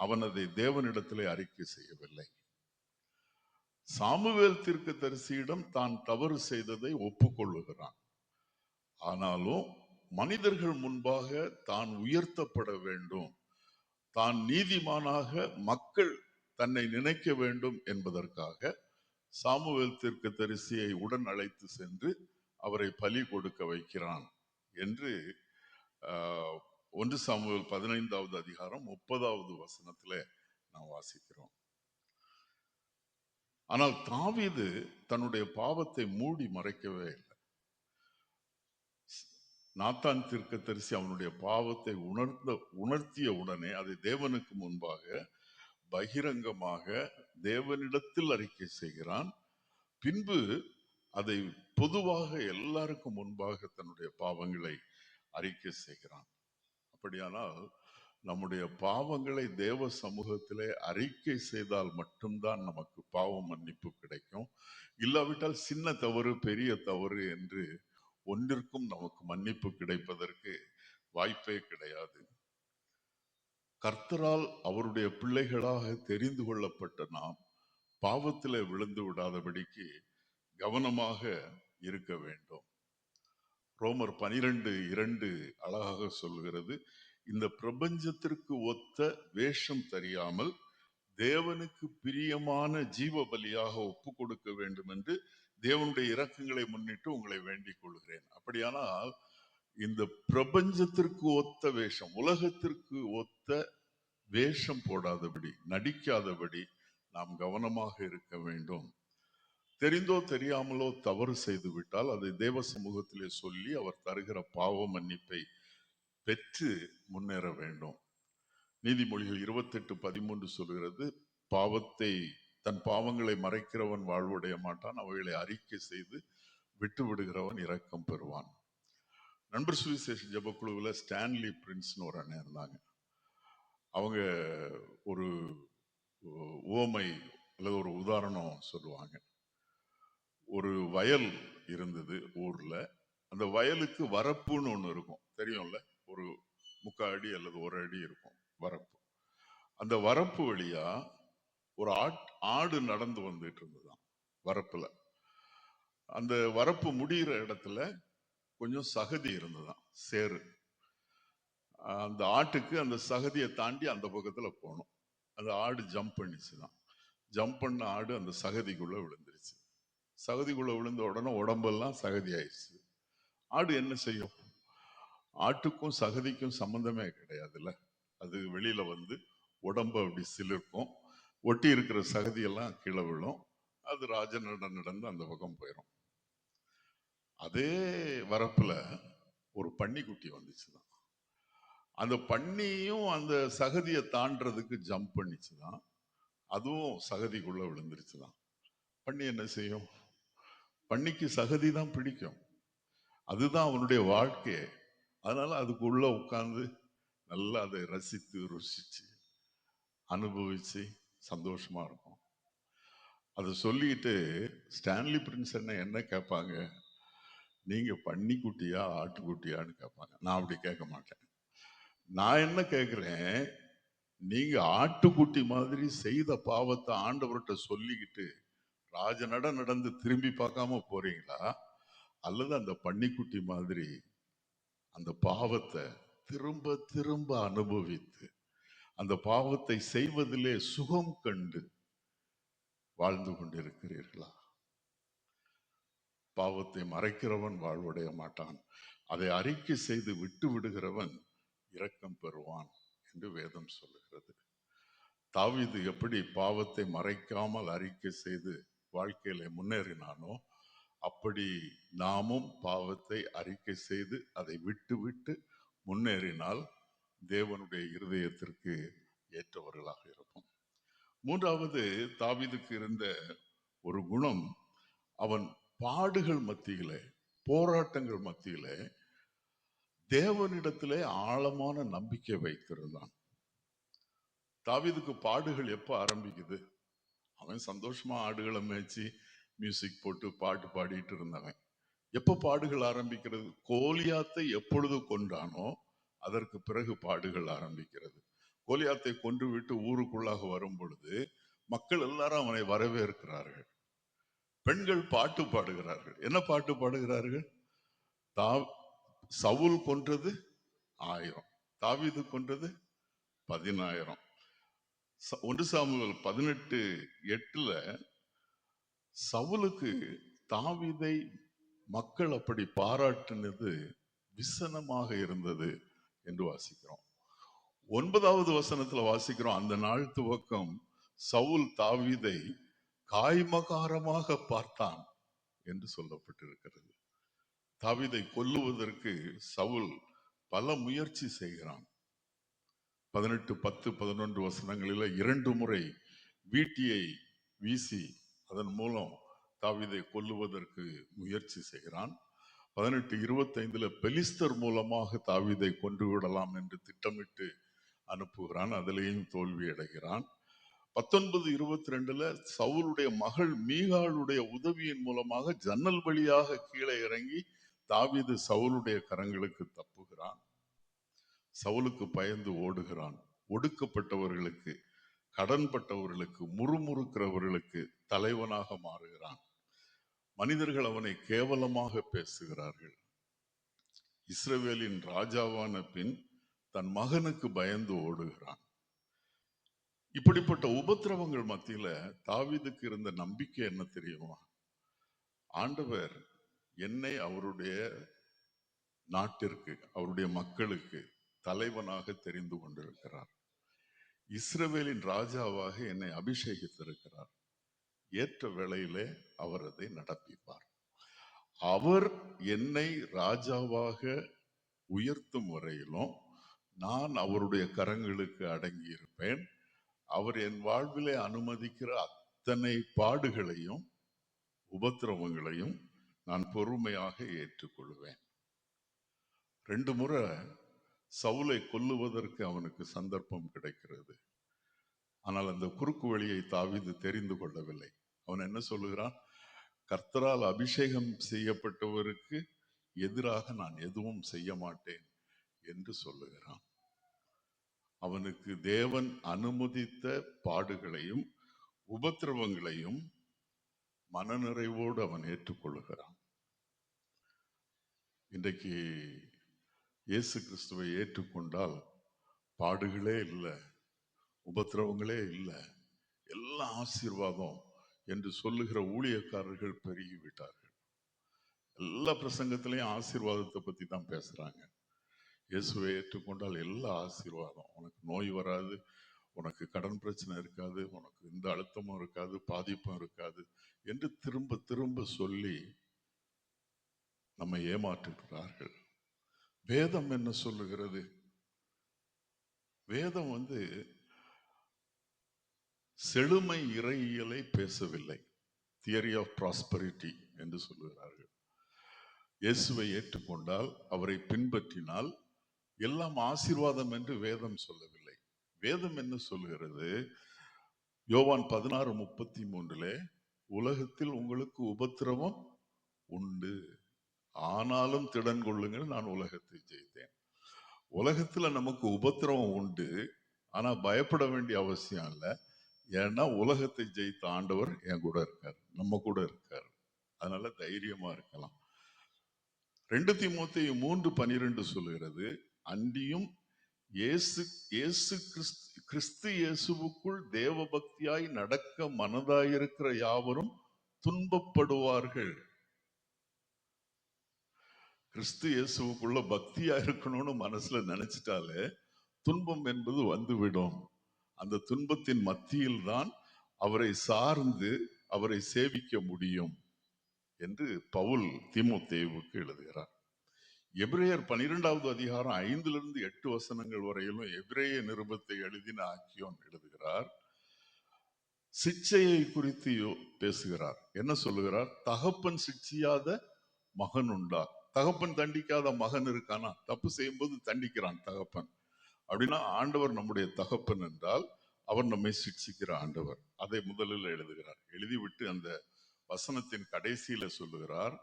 அவன் அதை தேவனிடத்திலே அறிக்கை செய்யவில்லை. சாமுவேல் தீர்க்கதரிசியிடம் தான் தவறு செய்ததை ஒப்புக்கொள்ளுகிறான். ஆனாலும் மனிதர்கள் முன்பாக தான் உயர்த்தப்பட வேண்டும், தான் நீதிமானாக மக்கள் தன்னை நினைக்க வேண்டும் என்பதற்காக சாமுவேல் தீர்க்கதரிசியை உடன் அழைத்து சென்று அவரை பலி கொடுக்க வைக்கிறான் என்று 1 சாமுவேல் 15வது அதிகாரம் 30வது வசனத்திலே நாம் வாசிக்கிறோம். ஆனால் தாவீது தன்னுடைய பாவத்தை மூடி மறைக்கவே இல்லை. நாத்தான் தீர்க்கதரிசி அவனுடைய பாவத்தை உணர்த்திய உடனே அதை தேவனுக்கு முன்பாக பகிரங்கமாக தேவனிடத்தில் அறிக்கை செய்கிறான். பின்பு அதை பொதுவாக எல்லாருக்கும் முன்பாக தன்னுடைய பாவங்களை அறிக்கை செய்கிறான். அப்படியானால் நம்முடைய பாவங்களை தேவ சமூகத்திலே அறிக்கை செய்தால் மட்டும்தான் நமக்கு பாவ மன்னிப்பு கிடைக்கும். இல்லாவிட்டால் சின்ன தவறு பெரிய தவறு என்று ஒன்றிற்கும் நமக்கு மன்னிப்பு கிடைப்பதற்கு வாய்ப்பே கிடையாது. கர்த்தரால் அவருடைய பிள்ளைகளாக தெரிந்து கொள்ளப்பட்ட நாம் பாவத்திலே விழுந்து விடாதபடிக்கு கவனமாக இருக்க வேண்டும். ரோமர் 12:2 அழகாக சொல்கிறது, இந்த பிரபஞ்சத்திற்கு ஒத்த வேஷம் தெரியாமல் தேவனுக்கு பிரியமான ஜீவ பலியாக ஒப்பு கொடுக்க வேண்டும் என்று தேவனுடைய இரக்கங்களை முன்னிட்டு உங்களை வேண்டிக் கொள்கிறேன். அப்படியானால் இந்த பிரபஞ்சத்திற்கு ஒத்த வேஷம், உலகத்திற்கு ஒத்த வேஷம் போடாதபடி, நடிக்காதபடி நாம் கவனமாக இருக்க வேண்டும். தெரிந்தோ தெரியாமலோ தவறு செய்து விட்டால் அதை தேவ சமூகத்திலே சொல்லி அவர் தருகிற பாவ மன்னிப்பை பெற்று முன்னேற வேண்டும். நீதிமொழிகள் 28:13 சொல்கிறது, தன் பாவங்களை மறைக்கிறவன் வாழ்வுடைய மாட்டான், அவைகளை அறிக்கை செய்து விட்டு விடுகிறவன் இரக்கம் பெறுவான். நண்பர் சுவிசேஷ ஜெபக்குழுவில் ஸ்டான்லி பிரின்ஸ்னு ஒரு அண்ணன் இருந்தாங்க. அவங்க ஒரு உவமை அல்லது ஒரு உதாரணம் சொல்லுவாங்க. ஒரு வயல் இருந்தது ஊர்ல. அந்த வயலுக்கு வரப்புன்னு ஒண்ணு இருக்கும், தெரியும்ல, ஒரு 3/4 அடி அல்லது 1 அடி இருக்கும் வரப்பு. அந்த வரப்பு வழியா ஒரு ஆடு நடந்து வந்துட்டு இருந்ததுதான் வரப்புல. அந்த வரப்பு முடிகிற இடத்துல கொஞ்சம் சகதி இருந்ததுதான், சேரு. அந்த ஆட்டுக்கு அந்த சகதியை தாண்டி அந்த பக்கத்துல போகணும். அந்த ஆடு ஜம்ப் பண்ணிச்சுதான். ஜம்ப் பண்ண ஆடு அந்த சகதிக்குள்ள விழுந்துருச்சு. சகதிக்குள்ள விழுந்த உடனே உடம்பெல்லாம் சகதி ஆயிடுச்சு. ஆடு என்ன செய்யும்? ஆட்டுக்கும் சகதிக்கும் சம்பந்தமே கிடையாதுல்ல. அது வெளியில வந்து உடம்பு அப்படி சிலிர்க்கும், ஒட்டி இருக்கிற சகதியெல்லாம் கீழே விழும். அது ராஜநடம் நடந்து அந்த பக்கம் போயிடும். அதே வரப்புல ஒரு பன்னிக்குட்டி வந்துச்சுதான். அந்த பன்னியும் அந்த சகதியை தாண்டறதுக்கு ஜம்ப் பண்ணிச்சுதான். அதுவும் சகதிக்குள்ள விழுந்துருச்சுதான். பன்னி என்ன செய்யும்? பன்னிக்கு சகதி தான் பிடிக்கும், அதுதான் அவனுடைய வாழ்க்கை. அதனால அதுக்குள்ள உட்கார்ந்து நல்லா அதை ரசித்து ருசிச்சு அனுபவிச்சு சந்தோஷமா இருக்கும். அதை சொல்லிட்டு ஸ்டான்லி பிரின்ஸ் என்ன கேட்பாங்க, நீங்க பன்னிக்குட்டியா ஆட்டுக்குட்டியான்னு கேட்பாங்க. நான் அப்படி கேட்க மாட்டேன். நான் என்ன கேட்கிறேன், நீங்க ஆட்டுக்குட்டி மாதிரி செய்த பாவத்தை ஆண்டவர்கிட்ட சொல்லிக்கிட்டு ராஜநட நடந்து திரும்பி பார்க்காம போறீங்களா, அல்லது அந்த பன்னிக்குட்டி மாதிரி அந்த பாவத்தை திரும்ப திரும்ப அனுபவித்து அந்த பாவத்தை செய்வதிலே சுகம் கண்டு வாழ்ந்து கொண்டிருக்கிறீர்களா? பாவத்தை மறைக்கிறவன் வாழ்வடைய மாட்டான், அதை அறிக்கை செய்து விட்டு விடுகிறவன் இரக்கம் பெறுவான் என்று வேதம் சொல்லுகிறது. தாவீது எப்படி பாவத்தை மறைக்காமல் அறிக்கை செய்து வாழ்க்கையில முன்னேறினானோ, அப்படி நாமும் பாவத்தை அறிக்கை செய்து அதை விட்டு விட்டு முன்னேறினால் தேவனுடைய இருதயத்திற்கு ஏற்றவர்களாக இருக்கும். மூன்றாவது, தாவீதுக்கு இருந்த ஒரு குணம், அவன் பாடுகள் மத்தியிலே, போராட்டங்கள் மத்தியிலே தேவனிடத்திலே ஆழமான நம்பிக்கை வைத்திருந்தான். தாவீதுக்கு பாடுகள் எப்ப ஆரம்பிக்குது? அவன் சந்தோஷமா ஆடுகளை மேய்ச்சி மியூசிக் போட்டு பாட்டு பாடிட்டு இருந்தவன். எப்ப பாடுகள் ஆரம்பிக்கிறது? கோலியாத்தை எப்பொழுது கொன்றானோ அதற்கு பிறகு பாடுகள் ஆரம்பிக்கிறது. கோலியாத்தை கொன்று விட்டு ஊருக்குள்ளாக வரும் பொழுது மக்கள் எல்லாரும் அவனை வரவேற்கிறார்கள். பெண்கள் பாட்டு பாடுகிறார்கள். என்ன பாட்டு பாடுகிறார்கள்? சவுல் கொன்றது 1000, தாவீது கொன்றது 10000. 1 சாமுவேல் 18:8 சவுலுக்கு தாவீதை மக்கள் அப்படி பாராட்டினது விசனமாக இருந்தது என்று வாசிக்கிறோம். 9வது வசனத்துல வாசிக்கிறோம், அந்த நாள் துவக்கம் சவுல் தாவீதை காய்மகாரமாக பார்த்தான் என்று சொல்லப்பட்டிருக்கிறது. தாவீதை கொல்லுவதற்கு சவுல் பல முயற்சி செய்கிறான். 18, 10, 11 வசனங்களில் 2 முறை வீட்டியை வீசி அதன் மூலம் தாவீதை கொல்லுவதற்கு முயற்சி செய்கிறான். 18, 25 பெலிஸ்தர் மூலமாக தாவீதை கொன்று விடலாம் என்று திட்டமிட்டு அனுப்புகிறான். அதிலேயும் தோல்வி அடைகிறான். 19, 22 சவுலுடைய மகள் மீகாளுடைய உதவியின் மூலமாக ஜன்னல் வழியாக கீழே இறங்கி தாவீது சவுலுடைய கரங்களுக்கு தப்புகிறான். சவுலுக்கு பயந்து ஓடுகிறான். ஒடுக்கப்பட்டவர்களுக்கு, கடன்பட்டவர்களுக்கு, முறுமுறுக்கிறவர்களுக்கு தலைவனாக மாறுகிறான். மனிதர்கள் அவனை கேவலமாக பேசுகிறார்கள். இஸ்ரவேலின் ராஜாவான பின் தன் மகனுக்கு பயந்து ஓடுகிறான். இப்படிப்பட்ட உபத்திரவங்கள் மத்தியில தாவீதுக்கு இருந்த நம்பிக்கை என்ன தெரியுமா? ஆண்டவர் என்னை அவருடைய நாட்டிற்கு, அவருடைய மக்களுக்கு தலைவனாக தெரிந்து கொண்டிருக்கிறார். இஸ்ரவேலின் ராஜாவாக என்னை அபிஷேகித்திருக்கிறார். ஏற்ற வேளையிலே அவர் அதை நடப்பிப்பார். அவர் என்னை ராஜாவாக உயர்த்தும் வரையிலும் நான் அவருடைய கரங்களுக்கு அடங்கி இருப்பேன். அவர் என் வாழ்விலே அனுமதிக்கிற அத்தனை பாடுகளையும் உபத்திரவங்களையும் நான் பொறுமையாக ஏற்றுக்கொள்வேன். 2 முறை சவுலை கொல்லுவதற்கு அவனுக்கு சந்தர்ப்பம் கிடைக்கிறது. ஆனால் அந்த குறுக்கு வழியை தாவீது தெரிந்து கொள்ளவில்லை. அவன் என்ன சொல்லுகிறான்? கர்த்தரால் அபிஷேகம் செய்யப்பட்டவருக்கு எதிராக நான் எதுவும் செய்ய மாட்டேன் என்று சொல்லுகிறான். அவனுக்கு தேவன் அனுமதித்த பாடுகளையும் உபத்திரவங்களையும் மனநிறைவோடு அவன் ஏற்றுக்கொள்ளுகிறான். இன்றைக்கு இயேசு கிறிஸ்துவை ஏற்றுக்கொண்டால் பாடுகளே இல்லை, உபத்திரவங்களே இல்லை, எல்லா ஆசீர்வாதம் என்று சொல்லுகிற ஊழியக்காரர்கள் பெருகிவிட்டார்கள். எல்லா பிரசங்கத்திலையும் ஆசீர்வாதத்தை பத்தி தான் பேசுறாங்க. இயேசுவை ஏற்றுக்கொண்டால் எல்லா ஆசீர்வாதம், உனக்கு நோய் வராது, உனக்கு கடன் பிரச்சனை இருக்காது, உனக்கு இந்த அழுத்தமும் இருக்காது, பாதிப்பும் இருக்காது என்று திரும்ப திரும்ப சொல்லி நம்மை ஏமாற்றுகிறார்கள். வேதம் என்ன சொல்லுகிறது? வேதம் செழுமை இறையியலை பேசவில்லை. தியரி ஆஃப் ப்ராஸ்பரிட்டி என்று சொல்லுகிறார்கள். இயேசுவை ஏற்றுக்கொண்டால், அவரை பின்பற்றினால் எல்லாம் ஆசீர்வாதம் என்று வேதம் சொல்லவில்லை. வேதம் என்ன சொல்லுகிறது? யோவான் 16:33 உலகத்தில் உங்களுக்கு உபத்திரவம் உண்டு, ஆனாலும் திடன் கொள்ளுங்கள், நான் உலகத்தை ஜெயித்தேன். உலகத்துல நமக்கு உபத்திரவம் உண்டு, ஆனா பயப்பட வேண்டிய அவசியம் இல்லை. ஏன்னா உலகத்தை ஜெயித்த ஆண்டவர் என் கூட இருக்கார், நம்ம கூட இருக்கார். அதனால தைரியமா இருக்கலாம். 2 தீமோத்தேயு 3:12 சொல்லுகிறது, அன்றியும் கிறிஸ்து இயேசுவுக்குள் தேவ பக்தியாய் நடக்க மனதாயிருக்கிற யாவரும் துன்பப்படுவார்கள். கிறிஸ்து இயேசுவுக்குள்ள பக்தியா இருக்கணும்னு மனசுல நினைச்சிட்டாலே துன்பம் என்பது வந்துவிடும். அந்த துன்பத்தின் மத்தியில் தான் அவரை சார்ந்து அவரை சேவிக்க முடியும் என்று பவுல் தீமோத்தேயுவுக்கு எழுதுகிறார். எபிரேயர் 12வது அதிகாரம் 5-8 வசனங்கள் வரையிலும் எபிரேய நிருபத்தை எழுதின ஆக்கியோன் எழுதுகிறார். சிக்ஷையை குறித்து பேசுகிறார். என்ன சொல்லுகிறார்? தகப்பன் சிக்ஷியாத மகன் உண்டா? தகப்பன் தண்டிக்காத மகன் இருக்கானா? தப்பு செய்யும் போது தண்டிக்கிறான் தகப்பன். அப்படின்னா ஆண்டவர் நம்முடைய தகப்பன் என்றால் அவர் நம்மை சிக்ஷிக்கிற ஆண்டவர். அதை முதலில் எழுதுகிறார். எழுதிவிட்டு அந்த வசனத்தின் கடைசியில சொல்லுகிறார்,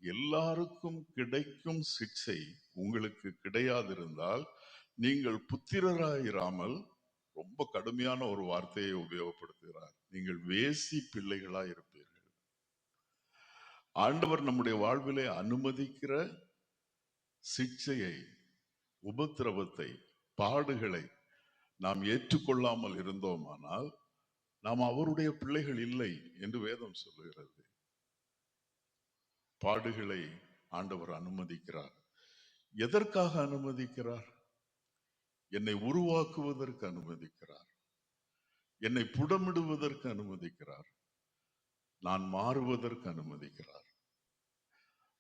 எல்லாருக்கும் கிடைக்கும் சிக்ஷை உங்களுக்கு கிடையாதிருந்தால் நீங்கள் புத்திரராயிராமல், ரொம்ப கடுமையான ஒரு வார்த்தையை உபயோகப்படுத்துகிறார், நீங்கள் வேசி பிள்ளைகளாய் இருப்பீர்கள். ஆண்டவர் நம்முடைய வாழ்விலே அனுமதிக்கிற சிக்ஷையை, உபத்திரவத்தை, பாடுகளை நாம் ஏற்றுக்கொள்ளாமல் இருந்தோமானால் நாம் அவருடைய பிள்ளைகள் இல்லை என்று வேதம் சொல்லுகிறது. பாடுகளை ஆண்டவர் அனுமதிக்கிறார். எதற்காக அனுமதிக்கிறார்? என்னை உருவாக்குவதற்கு அனுமதிக்கிறார், என்னை புடமிடுவதற்கு அனுமதிக்கிறார், நான் மாறுவதற்கு அனுமதிக்கிறார்.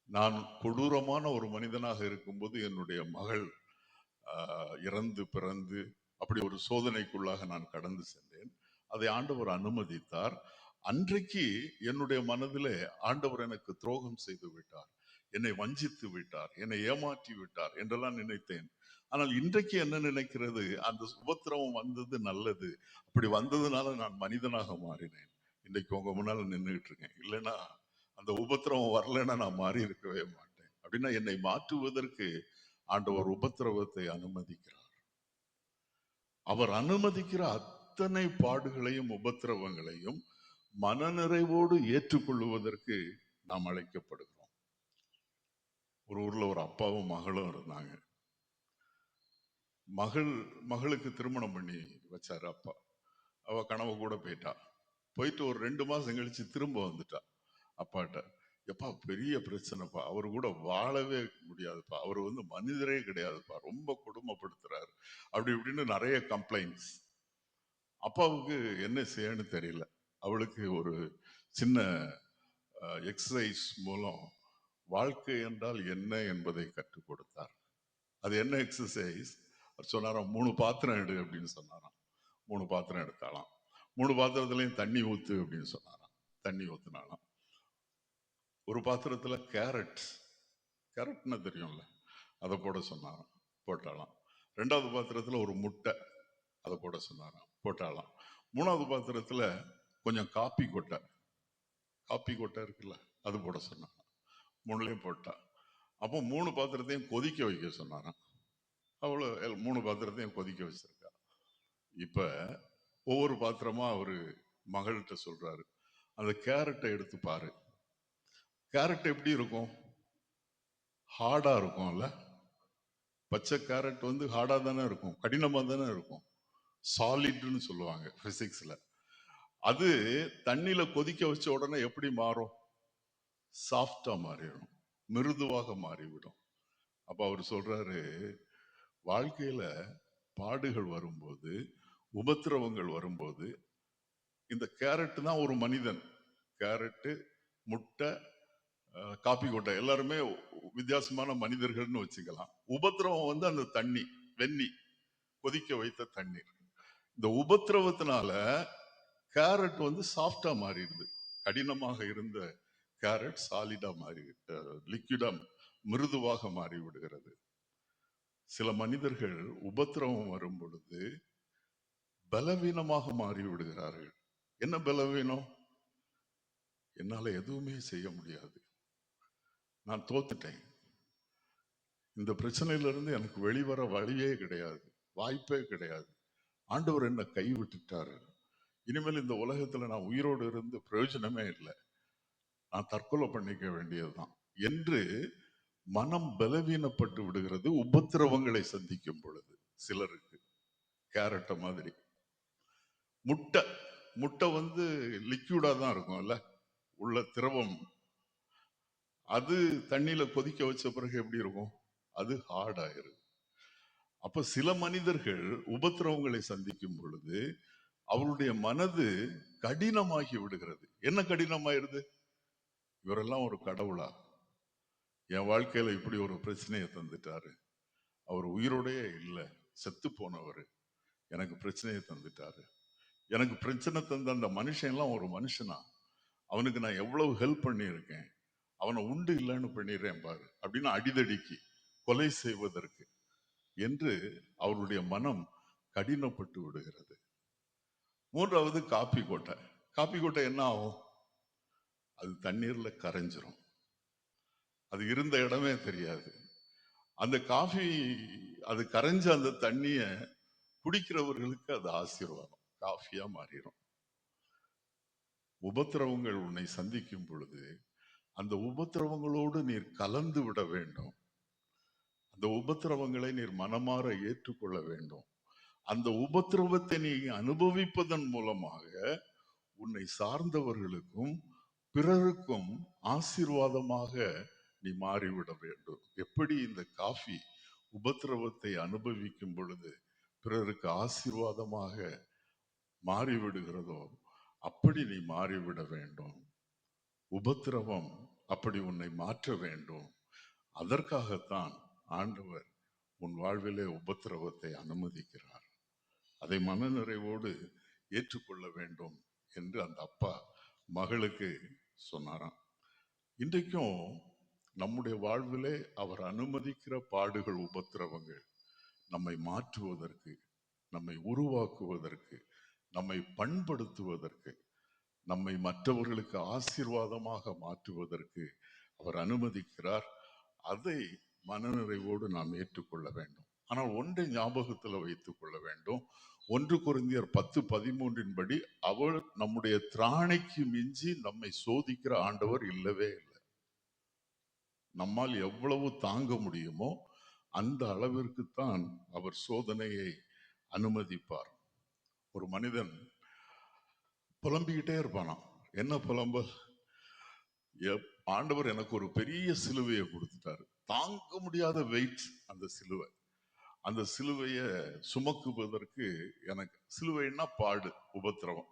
நான் கொடூரமான ஒரு மனிதனாக இருக்கும்போது என்னுடைய மகள் இறந்து பிறந்து அப்படி ஒரு சோதனைக்குள்ளாக நான் கடந்து சென்றேன். அதை ஆண்டவர் அனுமதித்தார். அன்றைக்கு என்னுடைய மனதிலே ஆண்டவர் எனக்கு துரோகம் செய்து விட்டார், என்னை வஞ்சித்து விட்டார், என்னை ஏமாற்றி விட்டார் என்றெல்லாம் நினைத்தேன். ஆனால் இன்றைக்கு என்ன நினைக்கிறது, அந்த உபத்திரவம் வந்தது நல்லது, அப்படி வந்ததுனால நான் மனிதனாக மாறினேன். இன்றைக்கு உங்க முன்னால நின்றுட்டு இருக்கேன். இல்லைன்னா அந்த உபத்திரவம் வரலைன்னா நான் மாறி இருக்கவே மாட்டேன். அப்படின்னா என்னை மாற்றுவதற்கு ஆண்டவர் உபத்திரவத்தை அனுமதிக்கிறார். அவர் அனுமதிக்கிற அத்தனை பாடுகளையும் உபத்திரவங்களையும் மனநிறைவோடு ஏற்றுக்கொள்வதற்கு நாம் அழைக்கப்படுகிறோம். ஒரு ஊர்ல ஒரு அப்பாவும் மகளும் இருந்தாங்க. மகளுக்கு திருமணம் பண்ணி வச்சாரு அப்பா. அவ கனவு கூட போயிட்டு ஒரு 2 மாசம் கழிச்சு திரும்ப வந்துட்டா அப்பாட்ட. எப்பா பெரிய பிரச்சனைப்பா, அவரு கூட வாழவே முடியாதுப்பா, அவர் மனிதரே கிடையாதுப்பா, ரொம்ப கொடுமைப்படுத்துறாரு, அப்படி இப்படின்னு நிறைய கம்ப்ளைண்ட்ஸ். அப்பாவுக்கு என்ன செய்யன்னு தெரியல. அவளுக்கு ஒரு சின்ன எக்ஸசைஸ் மூலம் வாழ்க்கை என்றால் என்ன என்பதை கற்றுக் கொடுத்தார். அது என்ன எக்ஸசைஸ் சொன்னாராம், 3 பாத்திரம் எடு அப்படின்னு சொன்னாராம். 3 பாத்திரம் எடுத்தாலாம். 3 பாத்திரத்துலயும் தண்ணி ஊத்து அப்படின்னு சொன்னாராம். தண்ணி ஊத்துனாலாம். ஒரு பாத்திரத்துல கேரட்னா தெரியும்ல, அதை போட சொன்னாராம். போட்டாலாம். 2வது பாத்திரத்துல ஒரு முட்டை, அதை போட சொன்னாராம். போட்டாலாம். 3வது பாத்திரத்துல கொஞ்சம் காப்பி கொட்டை இருக்குல்ல, அது போட சொன்னாராம். 3லையும் போட்டா. அப்போ 3 பாத்திரத்தையும் கொதிக்க வைக்க சொன்னாராம். அவ்வளவு 3 பாத்திரத்தையும் கொதிக்க வச்சிருக்கா. இப்ப ஒவ்வொரு பாத்திரமா அவரு மகள்கிட்ட சொல்றாரு, அந்த கேரட்டை எடுத்து பாரு. கேரட் எப்படி இருக்கும்? ஹார்டா இருக்கும்ல. பச்சை கேரட் ஹார்டா தானே இருக்கும், கடினமா தானே இருக்கும். சாலிட்னு சொல்லுவாங்க பிசிக்ஸ்ல. அது தண்ணியில கொதிக்க வச்ச உடனே எப்படி மாறும்? சாஃப்டா மாறிடும், மிருதுவாக மாறிவிடும். அப்ப அவர் சொல்றாரு, வாழ்க்கையில பாடுகள் வரும்போது, உபத்திரவங்கள் வரும்போது, இந்த கேரட் தான் ஒரு மனிதன். கேரட்டு, முட்டை, காப்பி கொட்டை எல்லாருமே வித்தியாசமான மனிதர்கள்னு வச்சுக்கலாம். உபத்திரவம் அந்த தண்ணி, வெந்நி, கொதிக்க வைத்த தண்ணீர். இந்த உபத்திரவத்தினால கேரட் சாஃப்டா மாறிடுது. கடினமாக இருந்த கேரட் சாலிடா மாறி, லிக்விடா மிருதுவாக மாறி விடுகிறது. சில மனிதர்கள் உபத்திரவம் வரும் பொழுது பலவீனமாக மாறி விடுகிறார்கள். என்ன பலவீனம்? என்னால எதுவுமே செய்ய முடியாது, நான் தோத்துட்டேன், இந்த பிரச்சனையிலிருந்து எனக்கு வெளிவர வழியே கிடையாது, வாய்ப்பே கிடையாது, ஆண்டவர் என்ன கைவிட்டுட்டாரு, இனிமேல் இந்த உலகத்துல நான் உயிரோடு இருந்து பிரயோஜனமே இல்லை, நான் தற்கொலை பண்ணிக்க வேண்டியதுதான் என்று மனம் பலவீனப்பட்டு விடுகிறது உபத்திரவங்களை சந்திக்கும் பொழுது. சிலருக்கு கேரட்ட மாதிரி. முட்டை லிக்யூடா தான் இருக்கும்ல, உள்ள திரவம். அது தண்ணியில கொதிக்க வச்ச பிறகு எப்படி இருக்கும்? அது ஹார்ட் ஆயிரும். அப்ப சில மனிதர்கள் உபத்திரவங்களை சந்திக்கும் பொழுது அவருடைய மனது கடினமாகி விடுகிறது. என்ன கடினமாயிருது? இவரெல்லாம் ஒரு கடவுளா? என் வாழ்க்கையில இப்படி ஒரு பிரச்சனையை தந்துட்டாரு, அவர் உயிரோடையே இல்லை, செத்து போனவர், எனக்கு பிரச்சனையை தந்துட்டாரு, எனக்கு பிரச்சனை தந்த அந்த மனுஷன் எல்லாம் ஒரு மனுஷனா? அவனுக்கு நான் எவ்வளவு ஹெல்ப் பண்ணியிருக்கேன், அவனை உண்டு இல்லைன்னு பண்ணிடுறேன் பாரு அப்படின்னு அடிதடிக்கு, கொலை செய்வதற்கு என்று அவருடைய மனம் கடினப்பட்டு விடுகிறது. 3வது காப்பி கொட்டை என்ன ஆகும்? அது தண்ணீர்ல கரைஞ்சிரும், அது இருந்த இடமே தெரியாது. அந்த காஃபி, அது கரைஞ்ச அந்த தண்ணிய குடிக்கிறவர்களுக்கு அது ஆசீர்வாதம், காஃபியா மாறிடும். உபத்திரவங்கள் உன்னை சந்திக்கும் பொழுது அந்த உபத்திரவங்களோடு நீர் கலந்து விட வேண்டும். அந்த உபத்திரவங்களை நீர் மனமாற ஏற்றுக்கொள்ள வேண்டும். அந்த உபத்திரவத்தை நீ அனுபவிப்பதன் மூலமாக உன்னை சார்ந்தவர்களுக்கும் பிறருக்கும் ஆசீர்வாதமாக நீ மாறிவிட வேண்டும். எப்படி இந்த காஃபி உபத்திரவத்தை அனுபவிக்கும் பொழுது பிறருக்கு ஆசீர்வாதமாக மாறிவிடுகிறதோ அப்படி நீ மாறிவிட வேண்டும். உபத்திரவம் அப்படி உன்னை மாற்ற வேண்டும். அதற்காகத்தான் ஆண்டவர் உன் வாழ்விலே உபத்திரவத்தை அனுமதிக்கிறார். அதை மனநிறைவோடு ஏற்றுக்கொள்ள வேண்டும் என்று அந்த அப்பா மகளுக்கு சொன்னாராம். இன்றைக்கும் நம்முடைய வாழ்விலே அவர் அனுமதிக்கிற பாடுகள், உபத்திரவங்கள் நம்மை மாற்றுவதற்கு, நம்மை உருவாக்குவதற்கு, நம்மை பண்படுத்துவதற்கு, நம்மை மற்றவர்களுக்கு ஆசீர்வாதமாக மாற்றுவதற்கு அவர் அனுமதிக்கிறார். அதை மனநிறைவோடு நாம் ஏற்றுக்கொள்ள வேண்டும். ஆனால் ஒன்றை ஞாபகத்தில் வைத்துக் கொள்ள வேண்டும். 1 கொரிந்தியர் 10:13 படி அவர் நம்முடைய திராணிக்கு மிஞ்சி நம்மை சோதிக்கிற ஆண்டவர் இல்லவே இல்லை. நம்மால் எவ்வளவு தாங்க முடியுமோ அந்த அளவிற்குத்தான் அவர் சோதனையை அனுமதிப்பார். ஒரு மனிதன் புலம்பிக்கிட்டே இருப்பானாம். என்ன புலம்பல்? ஆண்டவர் எனக்கு ஒரு பெரிய சிலுவையை கொடுத்துட்டாரு, தாங்க முடியாத வெயிட் அந்த சிலுவை. அந்த சிலுவையை சுமக்குவதற்கு எனக்கு, சிலுவைன்னா பாடு, உபத்திரவம்,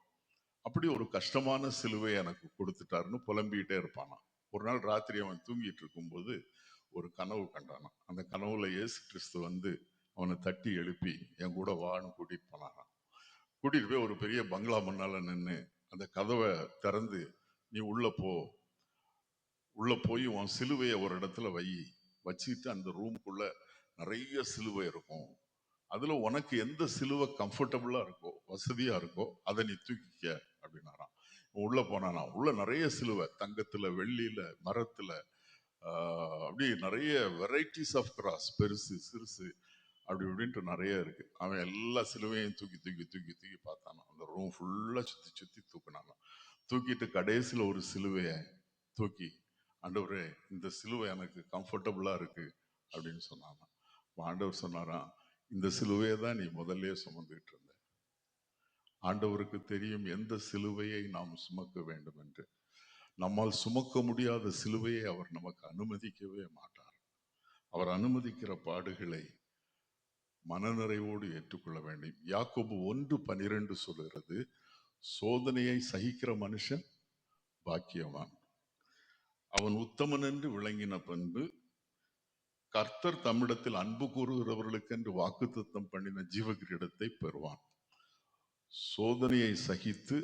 அப்படி ஒரு கஷ்டமான சிலுவை எனக்கு கொடுத்துட்டாருன்னு புலம்பிக்கிட்டே இருப்பானா. ஒரு நாள் ராத்திரி அவன் தூங்கிட்டு இருக்கும்போது ஒரு கனவு கண்டானான். அந்த கனவுல இயேசு கிறிஸ்து வந்து அவனை தட்டி எழுப்பி என் கூட வான்னு கூட்டிட்டு போனாராம். கூட்டிட்டு போய் ஒரு பெரிய பங்களா முன்னால நின்று அந்த கதவை திறந்து, நீ உள்ள போ, உள்ள போய் உன் சிலுவையை ஒரு இடத்துல வச்சுட்டு அந்த ரூம்குள்ள நிறைய சிலுவை இருக்கும், அதுல உனக்கு எந்த சிலுவை கம்ஃபர்டபுளா இருக்கோ, வசதியா இருக்கோ, அதை நீ தூக்கிக்க அப்படின்னாராம். உள்ள போனானா, உள்ள நிறைய சிலுவை, தங்கத்துல, வெள்ளியில, மரத்துல, அப்படி நிறைய வெரைட்டிஸ் ஆஃப் கிராஸ், பெருசு சிறுசு அப்படி இப்படின்ட்டு நிறைய இருக்கு. அவன் எல்லா சிலுவையும் தூக்கி தூக்கி தூக்கி தூக்கி பார்த்தானா. அந்த ரூம் ஃபுல்லா சுத்தி சுத்தி தூக்கினானா. தூக்கிட்டு கடைசியில ஒரு சிலுவையை தூக்கி, ஆண்டவரே இந்த சிலுவை எனக்கு கம்ஃபர்டபுளா இருக்கு அப்படின்னு சொன்னானா. ஆண்டவர் சொன்னாராம், இந்த சிலுவையை தான் நீ முதல்ல சுமந்துட்டு இருந்த. ஆண்டவருக்கு தெரியும் எந்த சிலுவையை நாம் சுமக்க வேண்டும் என்று. நம்மால் சுமக்க முடியாத சிலுவையை அவர் நமக்கு அனுமதிக்கவே மாட்டார். அவர் அனுமதிக்கிற பாடுகளை மனநிறைவோடு ஏற்றுக்கொள்ள வேண்டும். யாக்கோபு 1:12 சொல்லுகிறது, சோதனையை சகிக்கிற மனுஷன் பாக்கியவான், அவன் உத்தமன் என்று விளங்கின பண்பு கர்த்தர் தம்மிடத்தில் அன்பு கூறுகிறவர்களுக்கு என்று வாக்குத்தத்தம் பண்ணின ஜீவகிரீடத்தை பெறுவான். சோதனையை சகித்து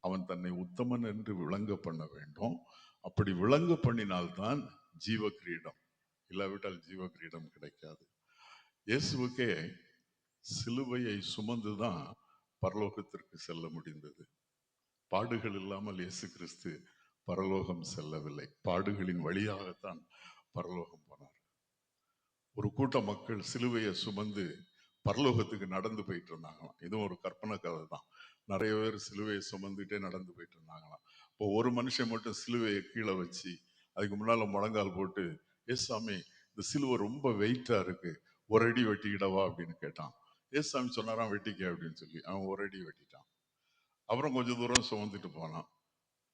அவன் தன்னை உத்தமன் என்று விளங்க பண்ண வேண்டும். அப்படி விளங்க பண்ணினால்தான் ஜீவ கிரீடம், இல்லாவிட்டால் ஜீவ கிரீடம் கிடைக்காது. இயேசுவுக்கே சிலுவையை சுமந்துதான் பரலோகத்திற்கு செல்ல முடிந்தது. பாடுகள் இல்லாமல் இயேசு கிறிஸ்து பரலோகம் செல்லவில்லை, பாடுகளின் வழியாகத்தான் பரலோகம் போனார். ஒரு கூட்ட மக்கள் சிலுவையை சுமந்து பரலோகத்துக்கு நடந்து போயிட்டு இருந்தாங்களாம். இதுவும் ஒரு கற்பனை கதை தான். நிறைய பேர் சிலுவையை சுமந்துட்டே நடந்து போயிட்டு இருந்தாங்களாம். இப்போ ஒரு மனுஷன் மட்டும் சிலுவையை கீழே வச்சு அதுக்கு முன்னால முழங்கால் போட்டு, ஏசாமி இந்த சிலுவை ரொம்ப வெயிட்டா இருக்கு, ஒரு அடி வெட்டிக்கிடவா அப்படின்னு கேட்டான். ஏசாமி சொன்னாராம், வெட்டிக்க அப்படின்னு சொல்லி அவன் ஒரு அடி வெட்டிட்டான். அப்புறம் கொஞ்சம் தூரம் சுமந்துட்டு போனான்.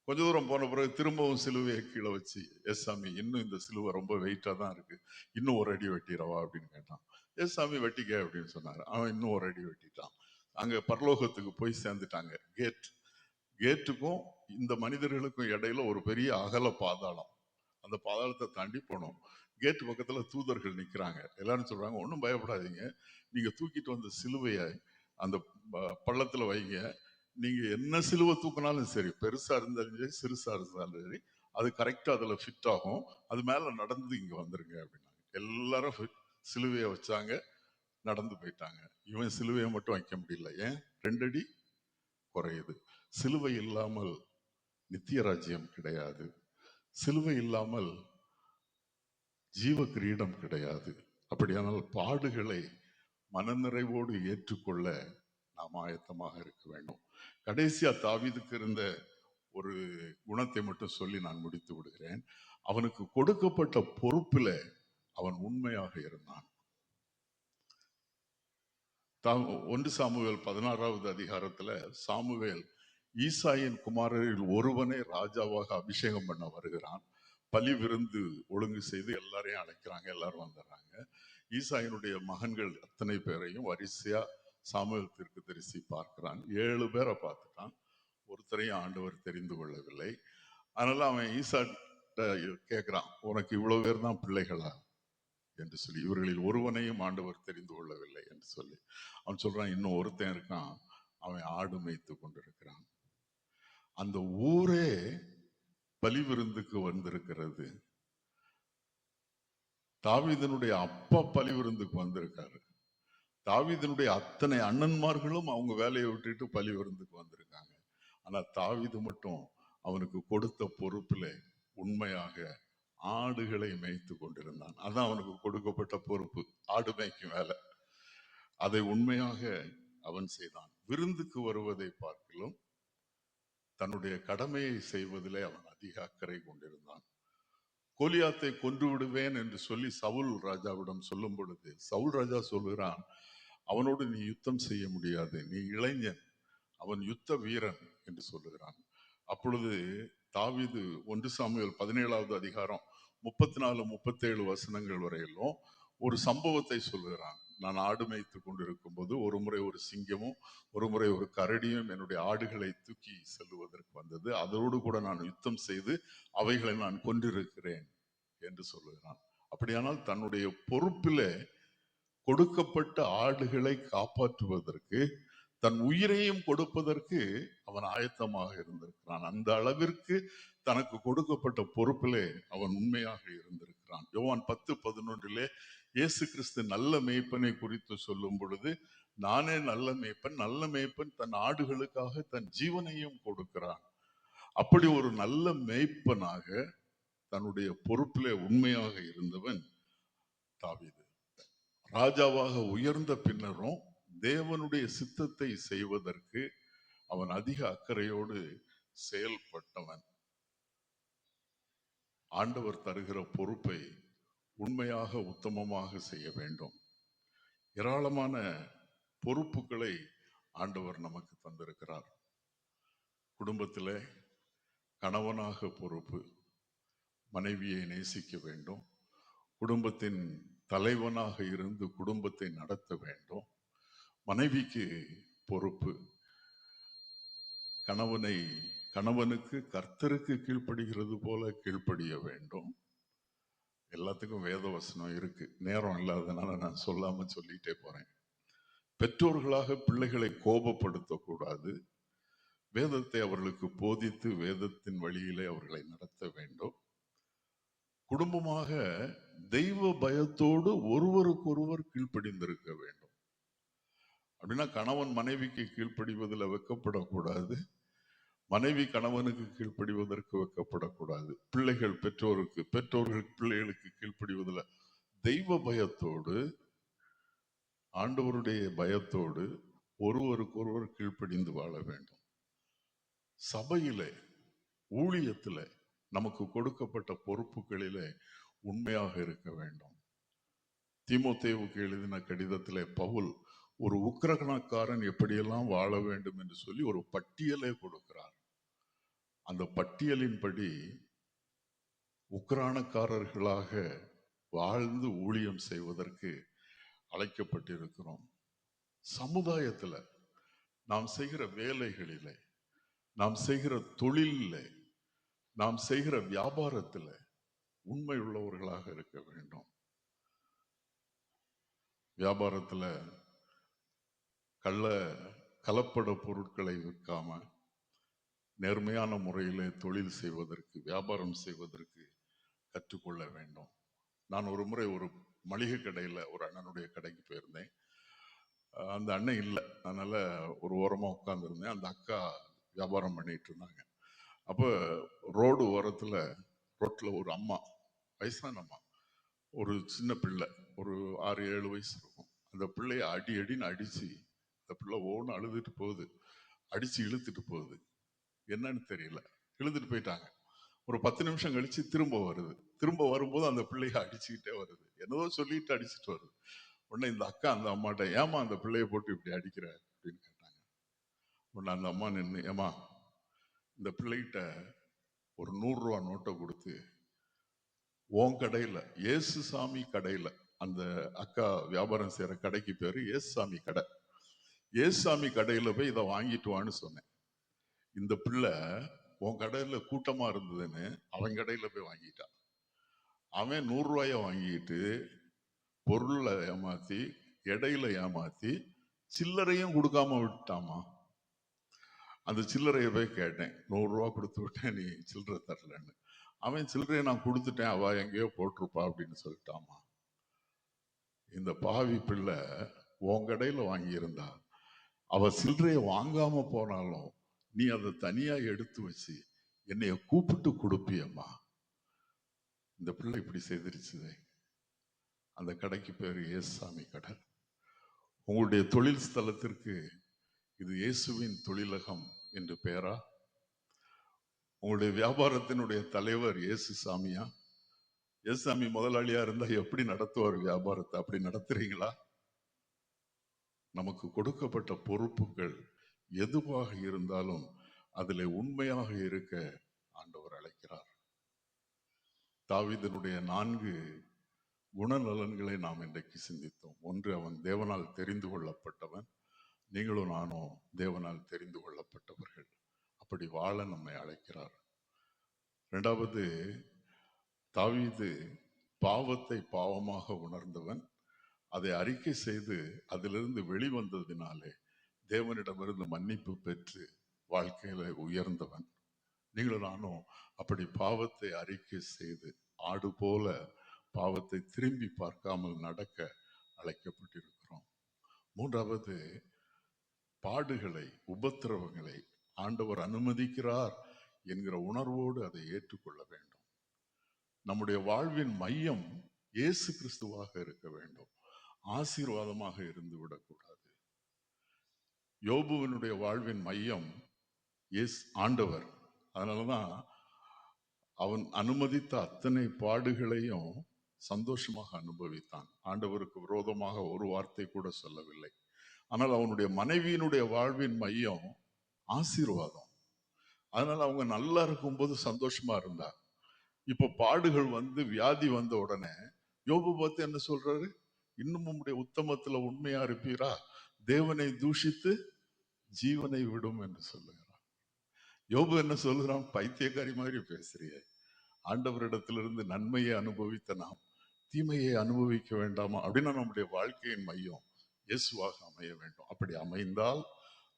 கொஞ்ச தூரம் போன பிறகு திரும்பவும் சிலுவையை கீழே வச்சு, ஏசாமி இன்னும் இந்த சிலுவை ரொம்ப வெயிட்டா தான் இருக்கு, இன்னும் ஒரு அடி வெட்டிடவா அப்படின்னு கேட்டான். ஏசாமி வெட்டிக்க அப்படின்னு சொன்னாரு. அவன் இன்னும் ஒரு அடி வெட்டிட்டான். அங்க பரலோகத்துக்கு போய் சேர்ந்துட்டாங்க. கேட்டுக்கும் இந்த மனிதர்களுக்கும் இடையில ஒரு பெரிய அகல பாதாளம். அந்த பாதாளத்தை தாண்டி போனோம். கேட்டு பக்கத்துல தூதர்கள் நிக்கிறாங்க. எல்லாரும் சொல்றாங்க, ஒன்றும் பயப்படாதீங்க, நீங்க தூக்கிட்டு வந்த சிலுவையை அந்த பள்ளத்துல வைங்க, நீங்க என்ன சிலுவை தூக்கினாலும் சரி, பெருசா இருந்தாலும் சரி சிறுசா இருந்தாலும் சரி, அது கரெக்டா அதுல ஃபிட் ஆகும், அது மேல நடந்து இங்க வந்துருங்க அப்படின்னாங்க. எல்லாரும் சிலுவையை வச்சாங்க, நடந்து போயிட்டாங்க. இவன் சிலுவையை மட்டும் வைக்க முடியல. ஏன்? 2 அடி குறையுது. சிலுவை இல்லாமல் நித்திய ராஜ்யம் கிடையாது. சிலுவை இல்லாமல் ஜீவ கிரீடம் கிடையாது. அப்படியானால் பாடுகளை மனநிறைவோடு ஏற்றுக்கொள்ள நாம் ஆயத்தமாக இருக்க வேண்டும். கடைசியா தாவீதுக்கு இருந்த ஒரு குணத்தை மட்டும் சொல்லி நான் முடித்து விடுகிறேன். அவனுக்கு கொடுக்கப்பட்ட பொறுப்பில் அவன் உண்மையாக இருந்தான். 1 சாமுவேல் 16வது அதிகாரத்துல சாமுவேல் ஈசாயின் குமாரரில் ஒருவனை ராஜாவாக அபிஷேகம் பண்ண வருகிறான். பலி விருந்து ஒழுங்கு செய்து எல்லாரையும் அழைக்கிறாங்க, எல்லாரும் வந்துடுறாங்க. ஈசாயினுடைய மகன்கள் அத்தனை பேரையும் வரிசையா சாமுவேல் தீர்க்கதரிசி பார்க்கிறான். 7 பேரை பார்த்துட்டான், ஒருத்தரையும் ஆண்டவர் தெரிந்து கொள்ளவில்லை. அதனால அவன் ஈசா கேட்கிறான், உனக்கு இவ்வளவு பேர் தான் பிள்ளைகளா என்று சொல்லி, இவர்களில் ஒருவனையும் ஆண்டவர் தெரிந்து கொள்ளவில்லை என்று சொல்லி அவன் சொல்றான், இன்னும் ஒருத்தன் இருக்கான், அவன் ஆடு மேய்த்து கொண்டிருக்கிறான். அந்த ஊரே பலி விருந்துக்கு வந்திருக்கிறது. தாவீதனுடைய அப்பா பலி விருந்துக்கு வந்திருக்காரு. தாவீதனுடைய அத்தனை அண்ணன்மார்களும் அவங்க வேலையை விட்டுட்டு பலி விருந்துக்கு வந்திருக்காங்க. ஆனா தாவீது மட்டும் அவனுக்கு கொடுத்த பொறுப்பில் உண்மையாக ஆடுகளை மேய்த்து கொண்டிருந்தான். அதான் அவனுக்கு கொடுக்கப்பட்ட பொறுப்பு, ஆடு மேய்க்கும் வேலை. அதை உண்மையாக அவன் செய்தான். விருந்துக்கு வருவதை பார்க்கிலும் தன்னுடைய கடமையை செய்வதிலே அவன் அதிக அக்கறை கொண்டிருந்தான். கோலியாத்தை கொன்று விடுவேன் என்று சொல்லி சவுல் ராஜாவிடம் சொல்லும் பொழுது சவுல் ராஜா சொல்கிறான், அவனோடு நீ யுத்தம் செய்ய முடியாது, நீ இளைஞன், அவன் யுத்த வீரன் என்று சொல்லுகிறான். அப்பொழுது தாவீது 1 சாமுவேல் 17வது அதிகாரம் 34, 37 வசனங்கள் வரையிலும் ஒரு சம்பவத்தை சொல்லுகிறான். நான் ஆடு மேய்த்து கொண்டிருக்கும் போது ஒரு முறை ஒரு சிங்கமும் ஒரு முறை ஒரு கரடியும் என்னுடைய ஆடுகளை தூக்கி செல்லுவதற்கு வந்தது. அதோடு கூட நான் யுத்தம் செய்து அவைகளை நான் கொண்டிருக்கிறேன் என்று சொல்லுகிறான். அப்படியானால் தன்னுடைய பொறுப்பிலே கொடுக்கப்பட்ட ஆடுகளை காப்பாற்றுவதற்கு, தன் உயிரையும் கொடுப்பதற்கு அவன் ஆயத்தமாக இருந்திருக்கிறான். அந்த அளவிற்கு தனக்கு கொடுக்கப்பட்ட பொறுப்பிலே அவன் உண்மையாக இருந்திருக்கிறான். யோவான் 10:11 இயேசு கிறிஸ்து நல்ல மேய்ப்பனை குறித்து சொல்லும் பொழுது, நானே நல்ல மேய்ப்பன், நல்ல மேய்ப்பன் தன் ஆடுகளுக்காக தன் ஜீவனையும் கொடுக்கிறான். அப்படி ஒரு நல்ல மேய்ப்பனாக தன்னுடைய பொறுப்பிலே உண்மையாக இருந்தவன் தாவீது. ராஜாவாக உயர்ந்த பின்னரும் தேவனுடைய சித்தத்தை செய்வதற்கு அவன் அதிக அக்கறையோடு செயல்பட்டவன். ஆண்டவர் தருகிற பொறுப்பை உண்மையாக உத்தமமாக செய்ய வேண்டும். ஏராளமான பொறுப்புகளை ஆண்டவர் நமக்கு தந்திருக்கிறார். குடும்பத்திலே கணவனாக பொறுப்பு, மனைவியை நேசிக்க வேண்டும். குடும்பத்தின் தலைவனாக இருந்து குடும்பத்தை நடத்த வேண்டும். மனைவிக்கு பொறுப்பு, கணவனுக்கு கர்த்தருக்கு கீழ்ப்படுகிறது போல கீழ்ப்படிய வேண்டும். எல்லாத்துக்கும் வேத வசனம் இருக்கு, நேரம் இல்லாதனால நான் சொல்லாம சொல்லிட்டே போறேன். பெற்றோர்களாக பிள்ளைகளை கோபப்படுத்தக்கூடாது. வேதத்தை அவர்களுக்கு போதித்து வேதத்தின் வழியிலே அவர்களை நடத்த வேண்டும். குடும்பமாக தெய்வ பயத்தோடு ஒருவருக்கொருவர் கீழ்ப்படிந்திருக்க வேண்டும். அப்படின்னா கணவன் மனைவிக்கு கீழ்ப்படிவதில் வெக்கப்படக்கூடாது, மனைவி கணவனுக்கு கீழ்ப்படிவதற்கு வெக்கப்படக்கூடாது. பிள்ளைகள் பெற்றோர்கள் பிள்ளைகளுக்கு கீழ்ப்படிவதில் தெய்வ பயத்தோடு, ஆண்டவருடைய பயத்தோடு ஒருவருக்கொருவர் கீழ்ப்படிந்து வாழ வேண்டும். சபையிலே, ஊழியத்திலே, நமக்கு கொடுக்கப்பட்ட பொறுப்புகளிலே உண்மையாக இருக்க வேண்டும். தீமோத்தேயுவுக்கு எழுதின கடிதத்திலே பவுல் ஒரு உக்கிரகணக்காரன் எப்படியெல்லாம் வாழ வேண்டும் என்று சொல்லி ஒரு பட்டியலை கொடுக்கிறார். அந்த பட்டியலின்படி உக்கிரானக்காரர்களாக வாழ்ந்து ஊழியம் செய்வதற்கு அழைக்கப்பட்டிருக்கிறோம். சமுதாயத்தில் நாம் செய்கிற வேலைகளிலே, நாம் செய்கிற தொழிலிலே, நாம் செய்கிற வியாபாரத்தில் உண்மை உள்ளவர்களாக இருக்க வேண்டும். வியாபாரத்தில் கலப்பட பொருட்களை விற்காம நேர்மையான முறையிலே தொழில் செய்வதற்கு, வியாபாரம் செய்வதற்கு கற்றுக்கொள்ள வேண்டும். நான் ஒரு முறை ஒரு மளிகை கடையில் ஒரு அண்ணனுடைய கடைக்கு போயிருந்தேன். அந்த அண்ணன் இல்லை, அதனால ஒரு ஓரமாக உட்கார்ந்துருந்தேன். அந்த அக்கா வியாபாரம் பண்ணிட்டு இருந்தாங்க. அப்போ ரோட்டில் ஒரு அம்மா, வயசான அம்மா, ஒரு சின்ன பிள்ளை, ஒரு 6-7 வயசு இருக்கும். அந்த பிள்ளைய அடின்னு அடிச்சு, அந்த பிள்ளை ஓன்னு அழுதுட்டு போகுது, அடிச்சு இழுத்துட்டு போகுது. என்னன்னு தெரியல, இழுத்துட்டு போயிட்டாங்க. ஒரு 10 நிமிஷம் கழிச்சு திரும்ப வருது. திரும்ப வரும்போது அந்த பிள்ளைய அடிச்சுக்கிட்டே வருது. என்னதோ சொல்லிட்டு அடிச்சுட்டு வருது. உடனே இந்த அக்கா அந்த அம்மாட்ட, ஏமா அந்த பிள்ளைய போட்டு இப்படி அடிக்கிற அப்படின்னு கேட்டாங்க. உடனே அந்த அம்மா நின்று, ஏமா இந்த பிள்ளைகிட்ட ஒரு 100 ரூபா நோட்டை கொடுத்து உன் கடையில, ஏசுசாமி கடையில, அந்த அக்கா வியாபாரம் செய்யற கடைக்கு பேரு ஏசுசாமி கடை, ஏசுசாமி கடையில போய் இதை வாங்கிட்டு வான்னு சொன்னேன். இந்த பிள்ளை உன் கடையில கூட்டமா இருந்ததுன்னு அவன் கடையில போய் வாங்கிட்டான். அவன் 100 ரூபாய வாங்கிட்டு பொருளை ஏமாத்தி, இடையில ஏமாத்தி, சில்லறையும் கொடுக்காம விட்டாமா. அந்த சில்லறையை போய் கேட்டேன், 100 ரூபா கொடுத்து விட்டேன், நீ சில்லறை தரலன்னு. அவன் சில்லறையை நான் கொடுத்துட்டேன், அவ எங்கேயோ போட்டிருப்பா அப்படின்னு சொல்லிட்டாமா. இந்த பாவி பிள்ளை உன் கடையில வாங்கியிருந்தா அவ சில்லறையை வாங்காம போனாலும் நீ அதை தனியா எடுத்து வச்சு என்னைய கூப்பிட்டு கொடுப்பியம்மா. இந்த பிள்ளை இப்படி செய்திருச்சுதே. அந்த கடைக்கு பேரு ஏசுசாமி கடை. உங்களுடைய தொழில் ஸ்தலத்திற்கு இது இயேசுவின் தொழிலகம் என்று பெயரா? உங்களுடைய வியாபாரத்தினுடைய தலைவர் இயேசுசாமியா? இயேசுசாமி முதலாளியா இருந்தா எப்படி நடத்துவார் வியாபாரத்தை? அப்படி நடத்துறீங்களா? நமக்கு கொடுக்கப்பட்ட பொறுப்புகள் எதுவாக இருந்தாலும் அதில் உண்மையாக இருக்க ஆண்டவர் அழைக்கிறார். தாவீதினுடைய 4 குணநலன்களை நாம் இன்றைக்கு சிந்தித்தோம். ஒன்று, அவன் தேவனால் தெரிந்து கொள்ளப்பட்டவன். நீங்களும் நானும் தேவனால் தெரிந்து கொள்ளப்பட்டவர்கள். அப்படி வாழ நம்மை அழைக்கிறார். 2வது, தாவீது பாவத்தை பாவமாக உணர்ந்தவன். அதை அறிக்கை செய்து அதிலிருந்து வெளிவந்ததினாலே தேவனிடமிருந்து மன்னிப்பு பெற்று வாழ்க்கையில உயர்ந்தவன். நீங்களும் நானும் அப்படி பாவத்தை அறிக்கை செய்து ஆடு போல பாவத்தை திரும்பி பார்க்காமல் நடக்க அழைக்கப்பட்டிருக்கிறோம். 3வது, பாடுகளை, உபத்திரவங்களை ஆண்டவர் அனுமதிக்கிறார் என்கிற உணர்வோடு அதை ஏற்றுக்கொள்ள வேண்டும். நம்முடைய வாழ்வின் மையம் இயேசு கிறிஸ்துவாக இருக்க வேண்டும், ஆசீர்வாதமாக இருந்து விடக்கூடாது. யோபுவினுடைய வாழ்வின் மையம் ஆண்டவர். அதனாலதான் அவன் அனுமதித்த அத்தனை பாடுகளையும் சந்தோஷமாக அனுபவித்தான். ஆண்டவருக்கு விரோதமாக ஒரு வார்த்தை கூட சொல்லவில்லை. ஆனால் அவனுடைய மனைவியினுடைய வாழ்வின் மையம் ஆசீர்வாதம். அதனால அவங்க நல்லா இருக்கும்போது சந்தோஷமா இருந்தா. இப்ப பாடுகள் வந்து வியாதி வந்த உடனே யோபு பார்த்து என்ன சொல்றாரு? இன்னும் உம்முடைய உத்தமத்துல உண்மையா இருப்பீரா? தேவனை தூஷித்து ஜீவனை விடும் என்று சொல்லுகிறார். யோபு என்ன சொல்லுகிறான்? பைத்தியக்காரி மாதிரி பேசுறிய, ஆண்டவரிடத்திலிருந்து நன்மையை அனுபவித்த நாம் தீமையை அனுபவிக்க வேண்டாமா? அப்படின்னா நம்முடைய வாழ்க்கையின் மையம் இயேசுவாக அமைய வேண்டும். அப்படி அமைந்தால்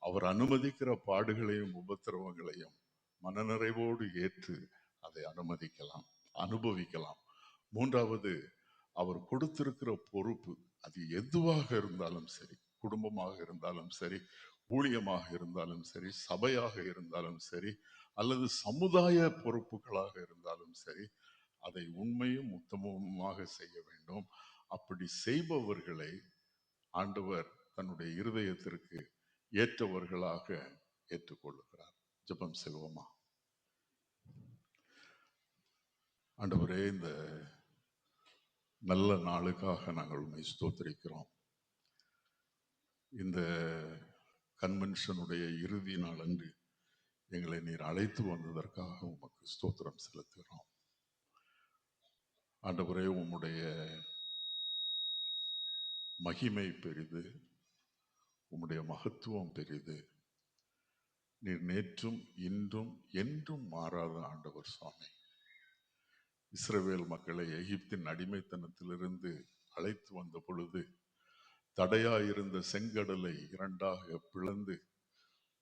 அவர் அனுமதிக்கிற பாடுகளையும் உபத்திரவங்களையும் மனநிறைவோடு ஏற்று அதை அனுபவிக்கலாம். 3வது, அவர் கொடுத்திருக்கிற பொறுப்பு, அது எதுவாக இருந்தாலும் சரி, குடும்பமாக இருந்தாலும் சரி, ஊழியமாக இருந்தாலும் சரி, சபையாக இருந்தாலும் சரி, அல்லது சமுதாய பொறுப்புகளாக இருந்தாலும் சரி, அதை உண்மையும் உத்தமமாக செய்ய வேண்டும். அப்படி செய்பவர்களை ஆண்டவர் தன்னுடைய இருதயத்திற்கு ஏற்றவர்களாக ஏற்றுக்கொள்ளுகிறார். ஜெபம் செய்வோமா? ஆண்டவரே, இந்த நல்ல நாளுக்காக நாங்கள் உண்மை ஸ்தோத்திரிக்கிறோம். இந்த கன்வென்ஷனுடைய இறுதி நாள் அன்று எங்களை நீர் அழைத்து வந்ததற்காக உமக்கு ஸ்தோத்திரம் செலுத்துகிறோம். ஆண்டவரே, உம்முடைய மகிமை பெரிது, உம்முடைய மகத்துவம் பெரிது. நீர் நேற்றும் இன்றும் என்றும் மாறாத ஆண்டவர் சுவாமி. இஸ்ரவேல் மக்களை எகிப்தின் அடிமைத்தனத்திலிருந்து அழைத்து வந்த பொழுது தடையாயிருந்த செங்கடலை 2ஆக பிளந்து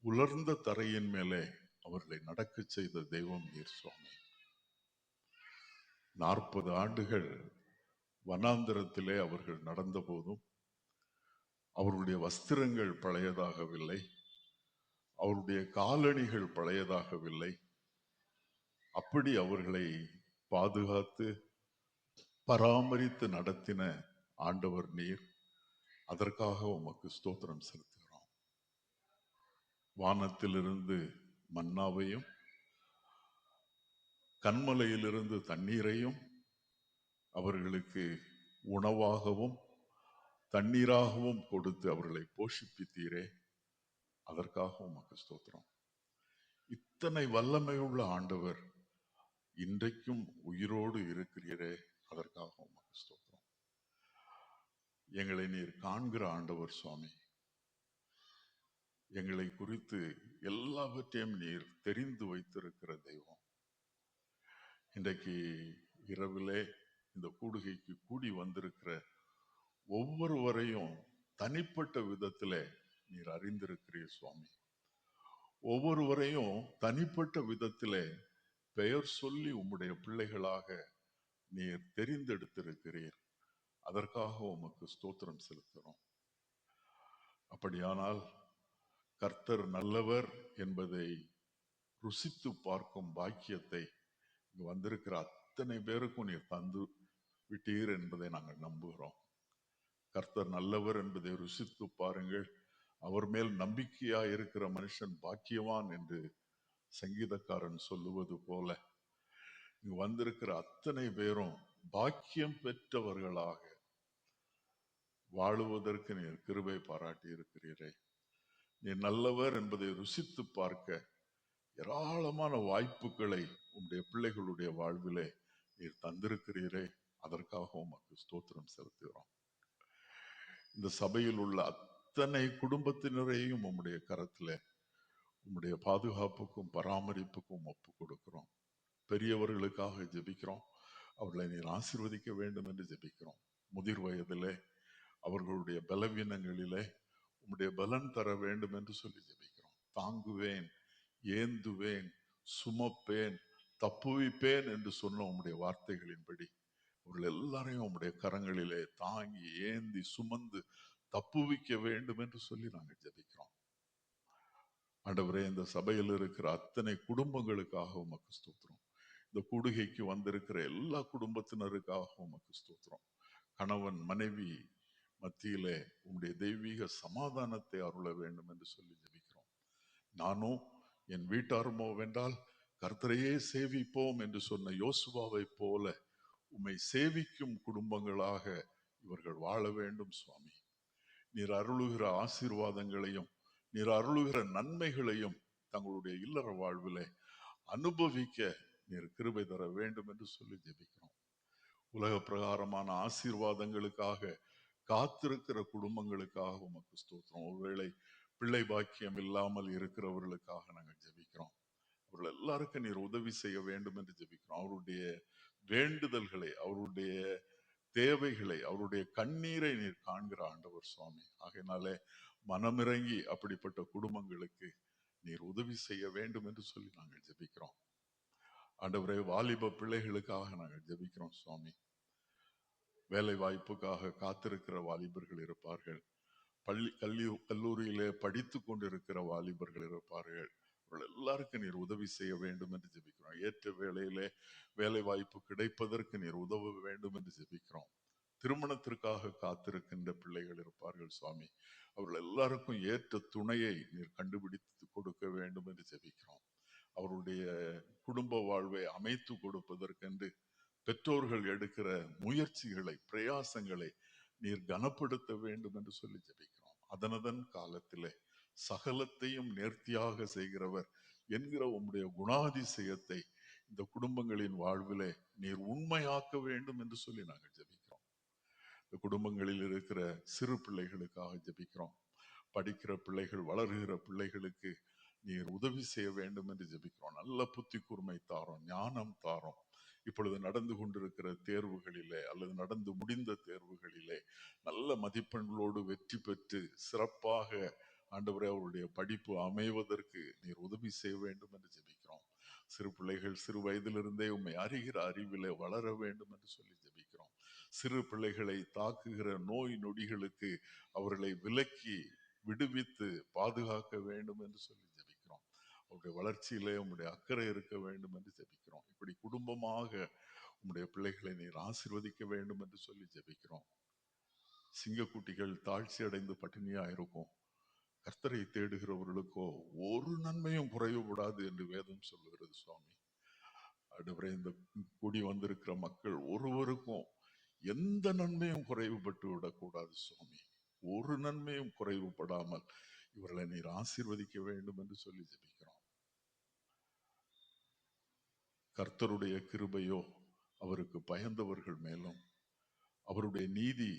உலர்ந்த தரையின் மேலே அவர்களை நடக்க செய்த தெய்வம் நீர் சுவாமி. 40 ஆண்டுகள் வனாந்திரத்திலே அவர்கள் நடந்த போதும் அவர்களுடைய வஸ்திரங்கள் பழையதாகவில்லை, அவருடைய காலணிகள் பழையதாகவில்லை. அப்படி அவர்களை பாதுகாத்து பராமரித்து நடத்தின ஆண்டவர் நீர். அதற்காக உமக்கு ஸ்தோத்திரம் செலுத்துகிறோம். வானத்திலிருந்து மன்னாவையும் கன்மலையிலிருந்து தண்ணீரையும் அவர்களுக்கு உணவாகவும் தண்ணீராகவும் கொடுத்து அவர்களை போஷிப்பித்தீரே, அதற்காக உமக்கு ஸ்தோத்திரம். இத்தனை வல்லமையுள்ள ஆண்டவர் இன்றைக்கும் உயிரோடு இருக்கிறீரே, அதற்காக உமக்கு ஸ்தோத்திரம். எங்களை நீர் காண்கிற ஆண்டவர் சுவாமி. எங்களை குறித்து எல்லாவற்றையும் நீர் தெரிந்து வைத்திருக்கிற தெய்வம். இன்றைக்கு இரவிலே இந்த கூடுகைக்கு கூடி வந்திருக்கிற ஒவ்வொருவரையும் தனிப்பட்ட விதத்திலே நீர் அறிந்திருக்கிறீர் சுவாமி. ஒவ்வொருவரையும் தனிப்பட்ட விதத்திலே பெயர் சொல்லி உம்முடைய பிள்ளைகளாக நீர் தெரிந்தெடுத்திருக்கிறீர். அதற்காக உமக்கு ஸ்தோத்திரம் செலுத்துகிறோம். அப்படியானால் கர்த்தர் நல்லவர் என்பதை ருசித்து பார்க்கும் பாக்கியத்தை இங்கு வந்திருக்கிற அத்தனை பேருக்கும் நீர் தந்து விட்டீர் என்பதை நாங்கள் நம்புகிறோம். கர்த்தர் நல்லவர் என்பதை ருசித்து பாருங்கள், அவர் மேல் நம்பிக்கையா இருக்கிற மனுஷன் பாக்கியவான் என்று சங்கீதக்காரன் சொல்லுவது போல இங்கு வந்திருக்கிற அத்தனை பேரும் பாக்கியம் பெற்றவர்களாக வாழுவதற்கு நீர் கிருபை பாராட்டி இருக்கிறீரே. நீர் நல்லவர் என்பதை ருசித்து பார்க்க ஏராளமான வாய்ப்புகளை உம்முடைய பிள்ளைகளுடைய வாழ்விலே நீர் தந்திருக்கிறீரே, அதற்காக உமக்கு ஸ்தோத்திரம் செலுத்துகிறோம். இந்த சபையில் உள்ள அத்தனை குடும்பத்தினரையும் உம்முடைய கரத்திலே உம்முடைய பாதுகாப்புக்கும் பராமரிப்புக்கும் ஒப்பு கொடுக்கிறோம். பெரியவர்களுக்காக ஜெபிக்கிறோம், அவர்களை நீர் ஆசீர்வதிக்க வேண்டும் என்று ஜெபிக்கிறோம். முதிர் வயதிலே அவர்களுடைய பலவீனங்களிலே உம்முடைய பலன் தர வேண்டும் என்று சொல்லி ஜெபிக்கிறோம். தாங்குவேன், ஏந்துவேன், சுமப்பேன், தப்புவிப்பேன் என்று சொன்ன உம்முடைய வார்த்தைகளின்படி அவர்கள் எல்லாரையும் உம்முடைய கரங்களிலே தாங்கி ஏந்தி சுமந்து தப்புவிக்க வேண்டும் என்று சொல்லி நாங்கள் ஜெபிக்கிறோம். ஆண்டவரே, இந்த சபையில் இருக்கிற அத்தனை குடும்பங்களுக்காக உமக்கு ஸ்தோத்திரம். இந்த கூடுகைக்கு வந்திருக்கிற எல்லா குடும்பத்தினருக்காக உமக்கு ஸ்தோத்திரம். கணவன் மனைவி மத்தியிலே உம்முடைய தெய்வீக சமாதானத்தை அருள வேண்டும் என்று சொல்லி ஜெபிக்கிறோம். நானும் என் வீட்டாருமோ வென்றால் கர்த்தரையே சேவிப்போம் என்று சொன்ன யோசுவாவை போல உம்மை சேவிக்கும் குடும்பங்களாக இவர்கள் வாழ வேண்டும் சுவாமி. நீர் அருளுகிற ஆசீர்வாதங்களையும் நீர் அருளுகிற நன்மைகளையும் தங்களுடைய இல்லற வாழ்விலே அனுபவிக்க நீர் கிருபை தர வேண்டும் என்று சொல்லி ஜெபிக்கிறோம். உலக பிரகாரமான ஆசீர்வாதங்களுக்காக காத்திருக்கிற குடும்பங்களுக்காக உமக்கு ஸ்தோத்திரம். ஒருவேளை பிள்ளை பாக்கியம் இல்லாமல் இருக்கிறவர்களுக்காக நாங்கள் ஜெபிக்கிறோம். அவர்கள் எல்லாருக்கும் நீர் உதவி செய்ய வேண்டும் என்று ஜெபிக்கிறோம். அவருடைய வேண்டுதல்களை, அவருடைய தேவைகளை, அவருடைய கண்ணீரை நீர் காண்கிற ஆண்டவர் சுவாமி. ஆகையினாலே மனமிறங்கி அப்படிப்பட்ட குடும்பங்களுக்கு நீர் உதவி செய்ய வேண்டும் என்று சொல்லி நாங்கள் ஜெபிக்கிறோம். ஆண்டவரே, வாலிப பிள்ளைகளுக்காக நாங்கள் ஜெபிக்கிறோம் சுவாமி. வேலை வாய்ப்புக்காக காத்திருக்கிற வாலிபர்கள் இருப்பார்கள், கல்லூரியிலே படித்து கொண்டிருக்கிற வாலிபர்கள் இருப்பார்கள். அவர்கள் எல்லாருக்கும் நீர் உதவி செய்ய வேண்டும் என்று ஜெபிக்கிறோம். ஏற்ற வேளையிலே வேலை வாய்ப்பு கிடைப்பதற்கு நீர் உதவ வேண்டும் என்று ஜெபிக்கிறோம். திருமணத்திற்காக காத்திருக்கின்ற பிள்ளைகள் இருப்பார்கள் சுவாமி. அவர்கள் எல்லாருக்கும் ஏற்ற துணையை நீர் கண்டுபிடித்து கொடுக்க வேண்டும் என்று ஜெபிக்கிறோம். அவருடைய குடும்ப வாழ்வை அமைத்து கொடுப்பதற்கென்று பெற்றோர்கள் எடுக்கிற முயற்சிகளை, பிரயாசங்களை நீர் கனப்படுத்த வேண்டும் என்று சொல்லி ஜெபிக்கிறோம். அதனதன் காலத்திலே சகலத்தையும் நேர்த்தியாக செய்கிறவர் என்கிற உம்முடைய குணாதிசயத்தை இந்த குடும்பங்களின் வாழ்விலே நீர் உண்மையாக்க வேண்டும் என்று சொல்லி நாங்கள் ஜெபிக்கிறோம். இந்த குடும்பங்களில் இருக்கிற சிறு பிள்ளைகளுக்காக ஜெபிக்கிறோம். படிக்கிற பிள்ளைகள், வளர்கிற பிள்ளைகளுக்கு நீர் உதவி செய்ய வேண்டும் என்று ஜெபிக்கிறோம். நல்ல புத்தி கூர்மை தாரோம், ஞானம் தாரோம். இப்பொழுது நடந்து கொண்டிருக்கிற தேர்வுகளிலே அல்லது நடந்து முடிந்த தேர்வுகளிலே நல்ல மதிப்பெண்களோடு வெற்றி பெற்று சிறப்பாக ஆண்டவரே அவருடைய படிப்பு அமைவதற்கு நீர் உதவி செய்ய வேண்டும் என்று ஜெபிக்கிறோம். சிறு பிள்ளைகள் சிறு வயதிலிருந்தே உம்மை அறிகிற அறிவிலே வளர வேண்டும் என்று சொல்லி ஜெபிக்கிறோம். சிறு பிள்ளைகளை தாக்குகிற நோய் நொடிகளுக்கு அவர்களை விலக்கி விடுவித்து பாதுகாக்க வேண்டும் என்று சொல்லி ஜெபிக்கிறோம். அவருடைய வளர்ச்சியிலே உம்முடைய அக்கறை இருக்க வேண்டும் என்று ஜெபிக்கிறோம். இப்படி குடும்பமாக உம்முடைய பிள்ளைகளை நீர் ஆசீர்வதிக்க வேண்டும் என்று சொல்லி ஜெபிக்கிறோம். சிங்கக்குட்டிகள் தாழ்ச்சி அடைந்து பட்டினியா இருக்கும், கர்த்தரை தேடுகிறவர்களுக்கோ ஒரு நன்மையும் குறைவுபடாது என்று வேதம் சொல்லுகிறது சுவாமி. ஆண்டவரே, இந்த கூடி வந்திருக்கிற மக்கள் ஒருவருக்கும் எந்த நன்மையும் குறைவுபட்டு விடக்கூடாது சுவாமி. ஒரு நன்மையும் குறைவுபடாமல் இவர்களை நீர் ஆசீர்வதிக்க வேண்டும் என்று சொல்லி ஜெபிக்கிறோம். கர்த்தருடைய கிருபையோ அவருக்கு பயந்தவர்கள் மேலும், அவருடைய நீதி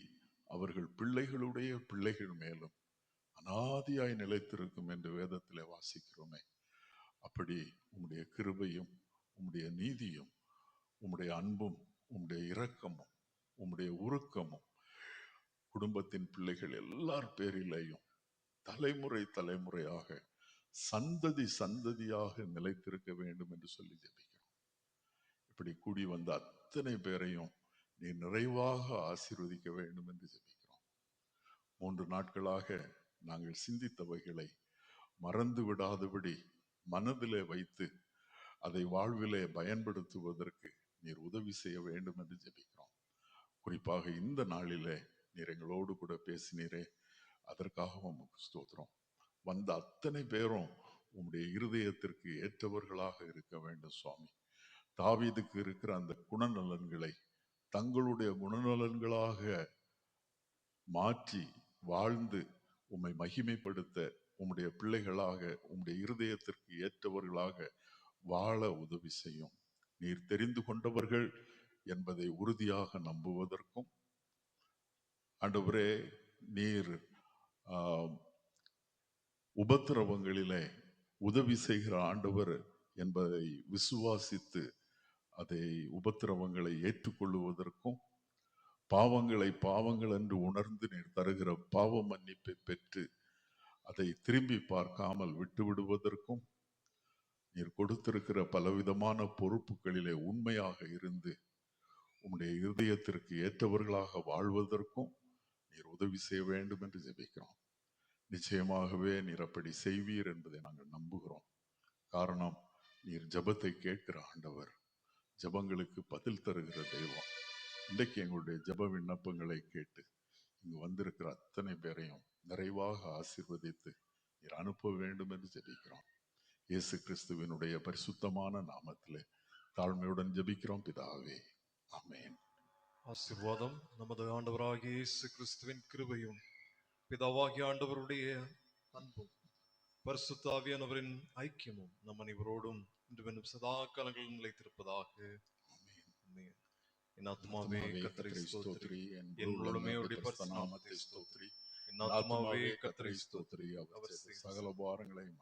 அவர்கள் பிள்ளைகளுடைய பிள்ளைகள் மேலும் அனாதியாய் நிலைத்திருக்கும் என்று வேதத்திலே வாசிக்கிறோமே. அப்படி உம்முடைய கிருபையும் உம்முடைய நீதியும் உம்முடைய அன்பும் உம்முடைய இரக்கமும் உம்முடைய உருக்கமும் குடும்பத்தின் பிள்ளைகள் எல்லார் பேரிலேயும் தலைமுறை தலைமுறையாக சந்ததி சந்ததியாக நிலைத்திருக்க வேண்டும் என்று சொல்லி ஜெபிக்கிறோம். இப்படி கூடி வந்த அத்தனை பேரையும் நீ நிறைவாக ஆசீர்வதிக்க வேண்டும் என்று ஜெபிக்கிறோம். 3 நாட்களாக நாங்கள் சிந்தித்தவைகளை மறந்து விடாதபடி மனதிலே வைத்து அதை வாழ்விலே பயன்படுத்துவதற்கு நீர் உதவி செய்ய வேண்டும் என்று ஜெபிக்கிறோம். குறிப்பாக இந்த நாளிலே நீர் எங்களோடு கூட பேசினீரே, அதற்காக உமக்கு ஸ்தோத்திரம். வந்த அத்தனை பேரும் உம்முடைய இருதயத்திற்கு ஏற்றவர்களாக இருக்க வேண்டும் சுவாமி. தாவீதுக்கு இருக்கிற அந்த குணநலன்களை தங்களுடைய குணநலன்களாக மாற்றி வாழ்ந்து உம்மை மகிமைப்படுத்த உம்முடைய பிள்ளைகளாக உம்முடைய இருதயத்திற்கு ஏற்றவர்களாக வாழ உதவி செய்யும். நீர் தெரிந்து கொண்டவர்கள் என்பதை உறுதியாக நம்புவதற்கும், ஆண்டவரே நீர் உபத்திரவங்களிலே உதவி செய்கிற ஆண்டவர் என்பதை விசுவாசித்து அதை உபத்திரவங்களை ஏற்றுக்கொள்ளுவதற்கும், பாவங்களை பாவங்கள் என்று உணர்ந்து நீர் தருகிற பாவ மன்னிப்பை பெற்று அதை திரும்பி பார்க்காமல் விட்டுவிடுவதற்கும், நீர் கொடுத்திருக்கிற பலவிதமான பொறுப்புகளிலே உண்மையாக இருந்து உம்முடைய இருதயத்திற்கு ஏற்றவர்களாக வாழ்வதற்கும் நீர் உதவி செய்ய வேண்டும் என்று ஜெபிக்கிறோம். நிச்சயமாகவே நீர் அப்படி செய்வீர் என்பதை நாங்கள் நம்புகிறோம். காரணம், நீர் ஜெபத்தை கேட்கிற ஆண்டவர், ஜெபங்களுக்கு பதில் தருகிற தெய்வம். இன்றைக்கு எங்களுடைய ஜெப விண்ணப்பங்களை கேட்டு இங்கு வந்திருக்கிற அத்தனை பேரையும் நிறைவாக ஆசீர்வதித்து நீர் அனுப்ப வேண்டும் என்று ஜெபிக்கிறோம். இயேசு கிறிஸ்துவினுடைய பரிசுத்தமான நாமத்திலே தாழ்மையுடன் ஜெபிக்கிறோம் பிதாவே, ஆமென். ஆசீர்வாதம் நமது ஆண்டவராகிய இயேசு கிறிஸ்துவின் கிருபையும் பிதாவாகிய ஆண்டவருடைய அன்பும் பரிசுத்த ஆவியானவரின் ஐக்கியமும் நம் அனைவரோடும் இன்றும் சதா காலங்களில் நிலைத்திருப்பதாக. ஆமென். என் ஆத்துமாவே கர்த்தரை ஸ்தோத்திரி, என் உள்ளமே அவருடைய பரிசுத்த நாமத்தை ஸ்தோத்திரி. என் ஆத்துமாவே கர்த்தரை ஸ்தோத்திரி, அவர் செய்த சகல பாரங்களையும்